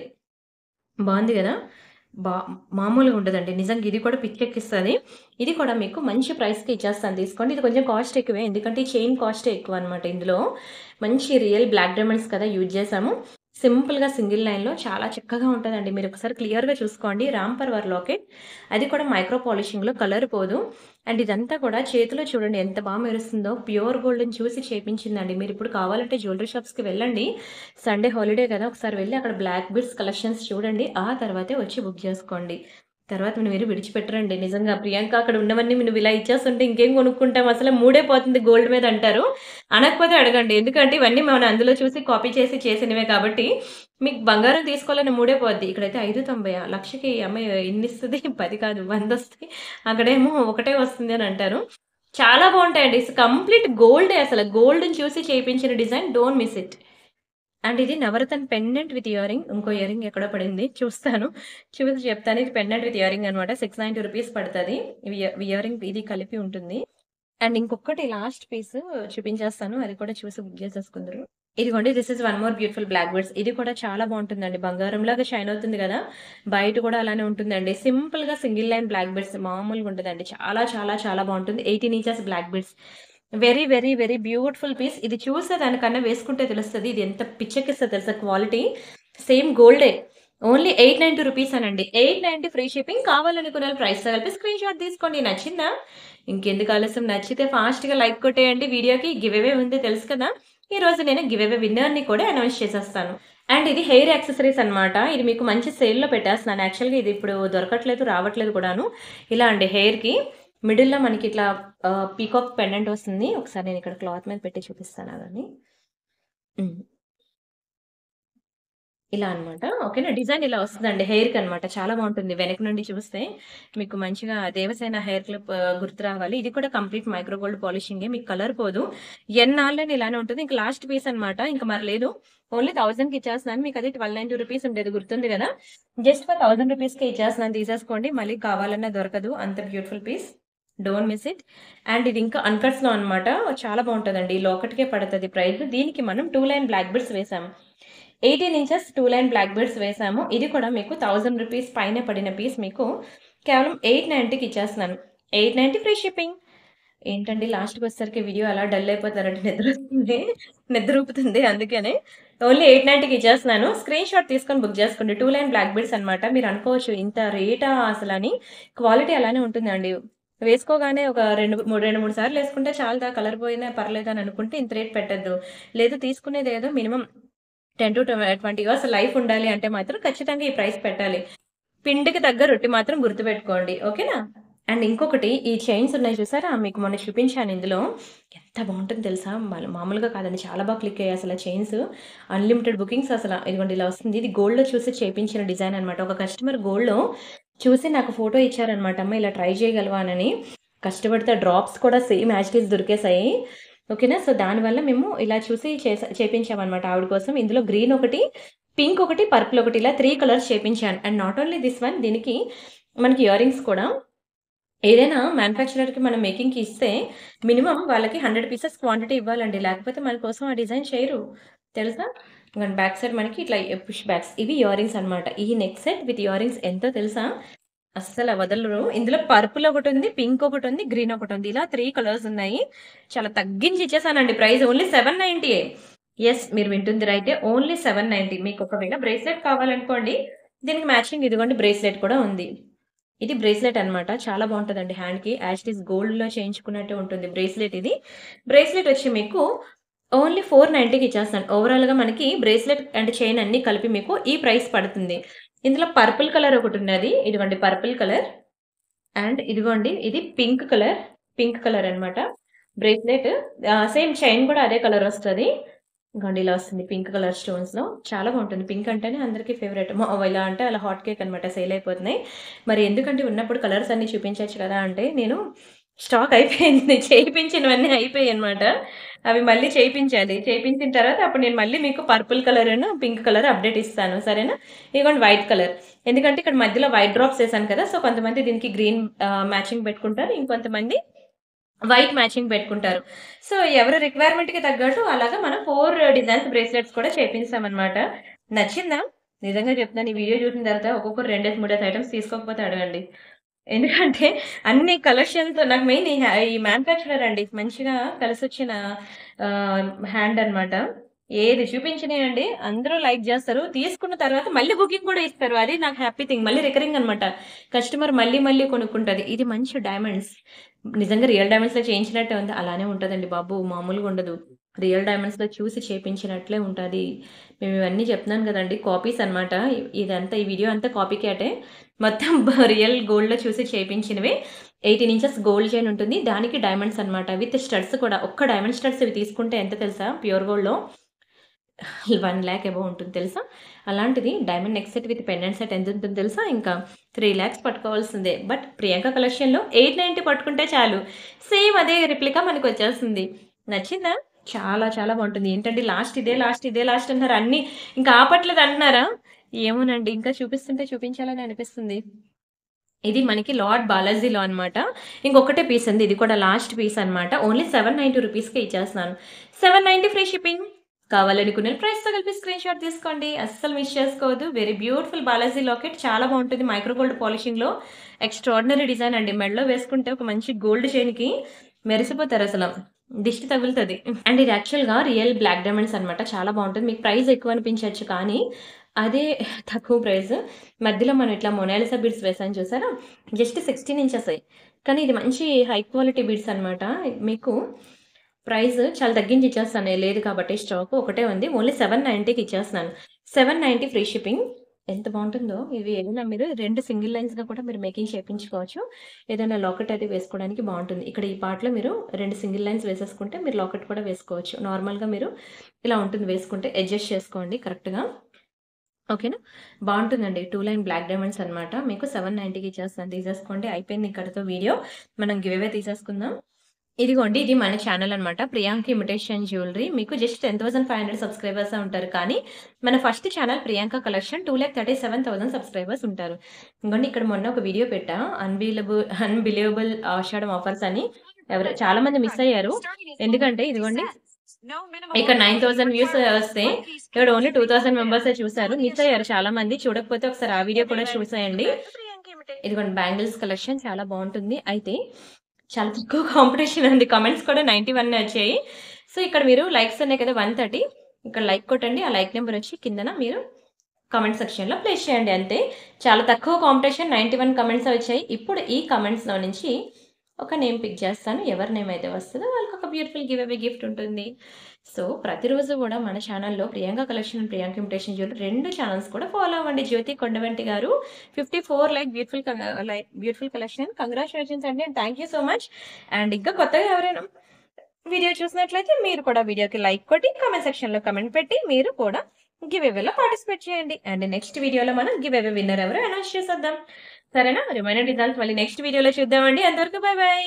బావుంది గదా! బా మామూలుగా ఉండదండి. నిజంగా ఇది కూడా పిచ్చెక్కిస్తది. ఇది కూడా మీకు మంచి ప్రైస్‌కి ఇచ్చేస్తాను తీసుకోండి. ఇది కొంచెం కాస్ట్ ఎక్కువే. ఎందుకంటే ఈ చైన్ కాస్టే ఎక్కువనమాట ఇందులో. మంచి రియల్ బ్లాక్ డైమండ్స్ కదా యూజ్ చేశాము. సింపుల్‌గా సింగిల్ లైన్‌లో చాలా చక్కగా ఉంటదండి. మీరొకసారి క్లియర్‌గా చూసుకోండి. రామ్ పర్వార్ లాకెట్. అది కూడా మైక్రో పాలిషింగ్‌లో కలర్ పోదు. అండ్ ఇదంతా కూడా చేతిలో చూడండి ఎంత మెరుస్తుందో. ప్యూర్ గోల్డ్‌ని చూసి చేపించిందండి. మీరిప్పుడు కావాలంటే జ్యువెల్లరీ షాప్స్‌కి వెళ్ళండి. సండే హాలిడే కదా! ఒకసారి వెళ్లి అక్కడ బ్లాక్ బిట్స్ కలెక్షన్స్ చూడండి. ఆ తర్వాతే వచ్చి బుక్ చేసుకోండి. తర్వాత మీరు విడిచిపెట్టరండి. నిజంగా ప్రియాంక అక్కడ ఉన్నవన్నీ నువ్విలా ఇచ్చేస్తుంటే ఇంకేం కొనుక్కుంటాం అసలు మూడే పోతుంది గోల్డ్ మీద అంటారు. అనకపోతే అడగండి. ఎందుకంటే ఇవన్నీ మనం అందులో చూసి కాపీ చేసి చేసినవే కాబట్టి మీకు బంగారం తీసుకోవాలని మూడే పోద్ది. ఇక్కడైతే 590 లక్షకి ఈ అమ్మాయి ఎన్నిస్తది? 10 కాదు 100 వస్తాయి. అక్కడేమో ఒకటే వస్తుంది అని అంటారు. చాలా బావుంటాయండి. కంప్లీట్ గోల్డే అసల. గోల్డ్‌ని చూసి చేపించిన design don't miss it. And ఇది నవరత్న పెండెంట్ విత్ ఇయరింగ్. ఇంకో ఇయరింగ్ ఎక్కడో పడింది. చూస్తాను. చూసి చెప్తాను. ఇది పెండెంట్ విత్ ఇయరింగ్ అనమాట. 690 రూపీస్ పడతది. ఇయరింగ్ ఇది కలిపి ఉంటుంది. అండ్ ఇంకొకటి లాస్ట్ పీస్ చూపించేస్తాను. అది కూడా చూసి బుక్ చేసేసుకుందురు. ఇదిగోండి this is one more beautiful black beads. ఇది కూడా చాలా బావుంటుందండి. బంగారంలాగా షైన్ అవుతుంది గదా! బయట కూడా అలానే ఉంటుందండి. సింపుల్‌గా సింగిల్ లైన్ బ్లాక్ బీడ్స్ మామూలుగా ఉండదండి. చాలా చాలా చాలా బావుంటుంది. 18 inches black beads. Very, very, very beautiful piece. ఇది చూసే దానికన్నా వేసుకుంటే తెలుస్తది. ఇది ఎంత పిచ్చెక్కిస్తదో తెలుసా క్వాలిటీ. సేమ్ గోల్డే. ఓన్లీ 890 రూపీసేనండి. 890 ఫ్రీ షిప్పింగ్. కావాలనుకున్న వాళ్ళు ప్రైస్‌తో కలిపి స్క్రీన్‌షాట్ తీసుకోండి. నచ్చిందా? ఇంకెందుకు ఆలస్యం నచ్చితే ఫాస్ట్‌గా లైక్ కొట్టేయండి వీడియోకి. గివ్ అవే ఉంది తెలుసు కదా! ఈరోజు నేను గివ్ అవే విన్నర్‌ని కూడా అనౌన్స్ చేసేస్తాను. అండ్ ఇది హెయిర్ యాక్సెసరీస్ అన్నమాట. ఇది మీకు మంచి సేల్‌లో పెట్టేస్తున్నాను. యాక్చువల్‌గా ఇది ఇప్పుడు దొరకట్లేదు, రావట్లేదు కూడాను. ఇలా అండి హెయిర్‌కి మిడిల్‌లో మనకి ఇట్లా పీకాక్ పెండెంట్ వస్తుంది. ఒకసారి నేను ఇక్కడ క్లాత్ మీద పెట్టి చూపిస్తాను ఆగండి. హ్మ్. ఇలా అన్నమాట. ఓకేనా? డిజైన్ ఇలా వస్తదండి హెయిర్‌కన్నమాట. చాలా బావుంటుంది. వెనక నుండి చూస్తే మీకు మంచిగా దేవసేన హెయిర్ క్లిప్ గుర్తు రావాలి. ఇది కూడా కంప్లీట్ మైక్రో గోల్డ్ పాలిషింగే. మీకు కలర్ పోదు. ఎన్నాళ్ళని ఇలానే ఉంటుంది. ఇంక లాస్ట్ పీస్ అన్నమాట. ఇంక మరి లేదు. ఓన్లీ 1000కి ఇచ్చేస్తున్నాను. మీకు అది 1290 రూపీస్ ఉండేది గుర్తుంది గదా! జస్ట్ ఫర్ 1000 రూపీస్‌కే ఇచ్చేస్తున్నాను. తీసేసుకోండి. మళ్ళీ కావాలన్నా దొరకదు. అంత beautiful piece. Don't miss it. And ఇది ఇంకా అన్‌కట్స్‌లో అన్నమాట. చాలా బావుంటదండి. ఈ లాకెట్‌కే పడతది ప్రైస్. దీనికి మనం 2 లైన్ బ్లాక్ బిడ్స్ వేసాము. 18 ఇంచెస్ 2 లైన్ బ్లాక్ బీడ్స్ వేసాము. ఇది కూడా మీకు 1000 రూపీస్ పైనే పడిన పీస్ మీకు కేవలం 890కి ఇచ్చేస్తున్నాను. 890 ఫ్రీ షిప్పింగ్. ఏంటండి లాస్ట్‌కొచ్చేసరికి వీడియో అలా డల్ అయిపోతారంటే నిద్రొస్తుంది. నిద్రూపుతుంది అందుకనే. ఓన్లీ 890కి ఇచ్చేస్తున్నాను. స్క్రీన్ షాట్ తీసుకొని బుక్ చేసుకోండి. 2 లైన్ బ్లాక్ బీడ్స్ అన్నమాట. మీరు అనుకోవచ్చు ఇంత రేటా అసలని. క్వాలిటీ అలానే ఉంటుందండి. వేసుకోగానే ఒక 2, 3 సార్లు ఏసుకుంటే చాలుదా కలర్ పోయినా పర్లేదని అనుకుంటే ఇంత రేట్ పెట్టొద్దు. లేదు తీసుకునేదేదో మినిమమ్ 10-20 ఇయర్స్ లైఫ్ ఉండాలి అంటే మాత్రం ఖచ్చితంగా ఈ ప్రైస్ పెట్టాలి. పిండికి తగ్గ రొట్టె మాత్రం గుర్తుపెట్టుకోండి. ఓకేనా? అండ్ ఇంకొకటి ఈ చైన్స్ ఉన్నాయి చూసారా? మీకు మొన్న చూపించాను ఇందులో. ఎంత బావుంటుందో తెలుసా? మామూలుగా కాదండి. చాలా బాగా క్లిక్ అయ్యాయి అసల చైన్స్. అన్‌లిమిటెడ్ బుకింగ్స్ అసల. ఇదిగోండి ఇలా వస్తుంది. ఇది గోల్డ్‌లో చూసి చేపించిన డిజైన్ అనమాట. ఒక కస్టమర్ గోల్డ్‌లో చూసి నాకు ఫోటో ఇచ్చారనమాట. అమ్మ ఇలా ట్రై చేయగలవా అనని. కష్టపడితే డ్రాప్స్ కూడా సేమ్ యాజ్ ఇట్ ఈజ్ దొరికేసాయి. ఓకేనా? సో, దానివల్ల మేము ఇలా చూసి చేపించామనమాట ఆవిడ కోసం. ఇందులో గ్రీన్ ఒకటి, పింక్ ఒకటి, పర్పుల్ ఒకటి ఇలా 3 కలర్స్ చేపించాను. And not only this one దీనికి మనకి ఇయర్ రింగ్స్ కూడా ఏదైనా మ్యానుఫ్యాక్చరర్‌కి మనం మేకింగ్‌కి ఇస్తే మినిమమ్ వాళ్ళకి 100 పీసెస్ క్వాంటిటీ ఇవ్వాలండి. లేకపోతే మన కోసం ఆ డిజైన్ చేయరు. తెలుసా? ఇదిగోండి బ్యాక్ సైడ్ మనకి ఇట్లా పుష్ బ్యాక్స్. ఇవి ఇయర్ రింగ్స్ అన్నమాట. ఈ neck set with ear rings ఎంతో తెలుసా? అస్సల వదలరు. ఇందులో పర్పుల్ ఒకటుంది, పింక్ ఒకటుంది, గ్రీన్ ఒకటుంది. ఇలా 3 కలర్స్ ఉన్నాయి. చాలా తగ్గించి ఇచ్చేసానండి ప్రైస్. Only 790 yes. మీరు వింటుంది రైటే. ఓన్లీ 790 మీకు ఒకవేళ బ్రేస్లెట్ కావాలనుకోండి, దీనికి మ్యాచింగ్ ఇదిగోండి బ్రేస్లెట్ కూడా ఉంది. ఇది బ్రేస్లెట్ అన్నమాట. చాలా బావుంటదండి హ్యాండ్‌కి. యాజ్ ఇట్ ఈజ్ గోల్డ్‌లో చేయించుకున్నట్టే ఉంటుంది బ్రేస్లెట్ ఇది. బ్రేస్లెట్ వచ్చి మీకు ఓన్లీ 490కి ఇచ్చేస్తాను. ఓవరాల్‌గా మనకి బ్రేస్లెట్ అండ్ చైన్ అన్నీ కలిపి మీకు ఈ ప్రైస్ పడుతుంది. ఇందులో పర్పుల్ కలర్ ఒకటున్నది. ఇదిగోండి పర్పుల్ కలర్. అండ్ ఇదిగోండి ఇది పింక్ కలర్. పింక్ కలర్ అన్నమాట. బ్రేస్లెట్ సేమ్ చైన్ కూడా అదే కలర్ వస్తది. ఇంకోండి ఇలా వస్తుంది పింక్ కలర్ స్టోన్స్‌లో. చాలా బావుంటుంది. పింక్ అంటేనే అందరికీ ఫేవరెట్. ఇలా అంటే అలా హాట్ కేక్ అనమాట సేల్ అయిపోతున్నాయి. మరి ఎందుకంటే ఉన్నప్పుడు కలర్స్ అన్నీ చూపించొచ్చు కదా! అంటే నేను స్టాక్ అయిపోయింది. చేయించినవన్నీ అయిపోయాయన్నమాట. అవి మళ్ళీ చేయించాలి. చేయించిన తర్వాత అప్పుడు నేను మళ్ళీ మీకు పర్పుల్ కలరును, పింక్ కలర్ అప్డేట్ ఇస్తాను. సరేనా? ఇదిగోండి వైట్ కలర్. ఎందుకంటే ఇక్కడ మధ్యలో వైట్ డ్రాప్స్ ఏసాను కదా! సో కొంతమంది దీనికి గ్రీన్ మ్యాచింగ్ పెట్టుకుంటారు. ఇంకొంతమంది వైట్ మ్యాచింగ్ పెట్టుకుంటారు. సో, ఎవరి రిక్వైర్మెంట్‌కి తగ్గట్టు అలాగా మనం 4 డిజైన్స్ బ్రేస్లెట్స్ కూడా చేపించామనమాట. నచ్చిందా? నిజంగా చెప్తున్నాను. ఈ వీడియో చూసిన తర్వాత ఒక్కొక్కరు 2, 3 ఐటెమ్స్ తీసుకోకపోతే అడగండి. ఎందుకంటే అన్ని కలెక్షన్స్ నాకు మెయిన్ ఈ మ్యానుఫ్యాక్చరర్ అండి. మంచిగా కలిసొచ్చిన హ్యాండ్ అనమాట. ఏది చూపించినయండి అందరూ లైక్ జేస్తారు. తీసుకున్న తర్వాత మళ్ళీ బుకింగ్ కూడా ఇస్తారు. అది నాకు హ్యాపీ థింగ్. మళ్ళీ రికరింగ్ అనమాట. కస్టమర్ మళ్ళీ మళ్ళీ కొనుక్కుంటది. ఇది మంచి డైమండ్స్. నిజంగా రియల్ డైమండ్స్‌లో చేయించినట్టే ఉంది. అలానే ఉంటదండి బాబు. మామూలుగా ఉండదు. రియల్ డైమండ్స్‌లో చూసి చేపించినట్లే ఉంటది. మేము ఇవన్నీ చెప్తున్నాను గదండీ! కాపీస్ అనమాట. ఇదంతా ఈ వీడియో అంతా కాపీ క్యాటే. మొత్తం రియల్ గోల్డ్‌లో చూసి చేపించినవే. 18 ఇంచెస్ గోల్డ్ చైన్ ఉంటుంది. దానికి డైమండ్స్ అనమాట. విత్ స్టడ్స్ కూడా. ఒక్క డైమండ్ స్టడ్స్ ఇవి తీసుకుంటే ఎంత తెలుసా? ప్యూర్ గోల్డ్‌లో 1,00,000 అబోవ్ ఉంటుంది తెలుసా? అలాంటిది diamond neck set with pendant set ఎంతుంటుందో తెలుసా? ఇంకా 3,00,000 పట్టుకోవాల్సిందే. బట్ ప్రియాంక కలెక్షన్‌లో 890 పట్టుకుంటే చాలు. సేమ్ అదే రిప్లికా మనకొచ్చేస్తుంది. నచ్చిందా? చాలా చాలా బావుంటుంది. ఏంటండి లాస్ట్ ఇదే లాస్ట్, ఇదే లాస్ట్ అంటున్నారు. అన్నీ ఇంకా ఆపట్లేదు అంటున్నారా? ఏమోనండి. ఇంకా చూపిస్తుంటే చూపించాలని అనిపిస్తుంది. ఇది మనకి లార్డ్ బాలాజీలో అనమాట. ఇంకొకటే పీస్ ఉంది. ఇది కూడా లాస్ట్ పీస్ అనమాట. ఓన్లీ 790 రూపీస్‌కే ఇచ్చేస్తున్నాను. 790 ఫ్రీ షిప్పింగ్. కావాలనుకునే ప్రైస్‌తో కలిపి స్క్రీన్‌షాట్ తీసుకోండి. అస్సలు మిస్ చేసుకోవద్దు. వెరీ బ్యూటిఫుల్ బాలాజీ లాకెట్ చాలా బావుంటుంది. మైక్రో గోల్డ్ పాలిషింగ్‌లో ఎక్స్ట్రార్డినరీ డిజైన్ అండి. మెడలో వేసుకుంటే ఒక మంచి గోల్డ్ చైన్‌కి మెరిసిపోతారసల. దిష్టి తగులుతది. అండ్ ఇది యాక్చువల్‌గా రియల్ బ్లాక్ డైమండ్స్ అనమాట. చాలా బావుంటుంది. మీకు ప్రైస్ ఎక్కువ అనిపించొచ్చు కానీ అదే తక్కువ ప్రైస్. మధ్యలో మనం ఇట్లా మొనాలిసా బీడ్స్ వేసాను చూసారా? జస్ట్ 16 ఇంచెసే. కానీ ఇది మంచి హై క్వాలిటీ బీడ్స్ అనమాట. మీకు ప్రైస్ చాలా తగ్గించి ఇచ్చేస్తాను. లేదు కాబట్టి స్టాక్ ఒకటే ఉంది. ఓన్లీ 790కి ఇచ్చేస్తున్నాను. 790 ఫ్రీ షిప్పింగ్. ఎంత బావుంటుందో. ఇవి ఏదైనా మీరు 2 సింగిల్ లైన్స్‌గా కూడా మీరు మేకింగ్ చేపించుకోవచ్చు. ఏదైనా లాకెట్ అది వేసుకోవడానికి బావుంటుంది. ఇక్కడ ఈ పార్ట్‌లో మీరు 2 సింగిల్ లైన్స్ వేసేసుకుంటే మీరు లాకెట్ కూడా వేసుకోవచ్చు. నార్మల్‌గా మీరు ఇలా ఉంటుంది వేసుకుంటే అడ్జస్ట్ చేసుకోండి కరెక్ట్‌గా. ఓకేనా? బావుంటుందండి. 2 లైన్ బ్లాక్ డైమండ్స్ అనమాట. మీకు 790కి ఇచ్చేస్తాను. తీసేసుకోండి. అయిపోయింది ఇక్కడితో వీడియో. మనం గివ్ అవే తీసేసుకుందాం. ఇదిగోండి ఇది మన ఛానెల్ అనమాట. Priyanka imitation jewellery. మీకు జస్ట్ 10,500 సబ్స్క్రైబర్సే ఉంటారు. కానీ మన first channel Priyanka collection 2,37,000 subscribers ఉంటారు. ఇంగోండి ఇక్కడ మొన్న ఒక వీడియో పెట్టా. అన్‌బిలీవబుల్ ఆషాఢం ఆఫర్స్ అని. చాలా మంది మిస్ అయ్యారు. ఎందుకంటే ఇదిగోండి ఇక్కడ 9,000 వ్యూస్ వస్తే ఇక్కడ ఓన్లీ 2,000 మెంబర్సే చూసారు. మిస్ అయ్యారు చాలా మంది. చూడకపోతే ఒకసారి ఆ వీడియో కూడా చూసేయండి. ఇదిగోండి బ్యాంగిల్స్ కలెక్షన్ చాలా బావుంటుంది. అయితే చాలా తక్కువ కాంపిటీషన్ ఉంది. కామెంట్స్ కూడా 91 వచ్చాయి. సో, ఇక్కడ మీరు లైక్స్ ఉన్నాయి కదా 130 ఇక్కడ లైక్ కొట్టండి. ఆ లైక్ నంబర్ వచ్చి కిందన మీరు కామెంట్ సెక్షన్‌లో ప్లేస్ చేయండి అంతే. చాలా తక్కువ కాంపిటీషన్ 91 కమెంట్స్ వచ్చాయి. ఇప్పుడు ఈ కమెంట్స్‌లో నుంచి ఒక నేమ్ పిక్ చేస్తాను. ఎవరి నేమ్ అయితే వస్తదో వాళ్ళకొక బ్యూటిఫుల్ గివ్ అవే గిఫ్ట్ ఉంటుంది. సో, ప్రతిరోజు గూడా మన ఛానెల్‌లో Priyanka collection, Priyanka imitation jewellery 2 channels కూడా ఫాలో అవ్వండి. జ్యోతి కొండవెంటి గారు 54 బ్యూటిఫుల్ కలెక్షన్. కంగ్రాచ్యులేషన్స్ అండి. And thank you so much. And ఇంకా కొత్తగా ఎవరైనా వీడియో చూసినట్లయితే మీరు కూడా వీడియోకి లైక్ కొట్టి కామెంట్ సెక్షన్‌లో కామెంట్ పెట్టి మీరు కూడా గివ్ అవేలో పార్టిసిపేట్ చేయండి. అండ్ నెక్స్ట్ వీడియోలో మనం గివ్ అవే విన్నర్ ఎవరో అనౌన్స్ చేసేద్దాం. సరేనా? రిమైనర్ డిజైన్స్ మళ్ళీ నెక్స్ట్ వీడియోలో చూద్దామండి. అంతవరకు బై బై.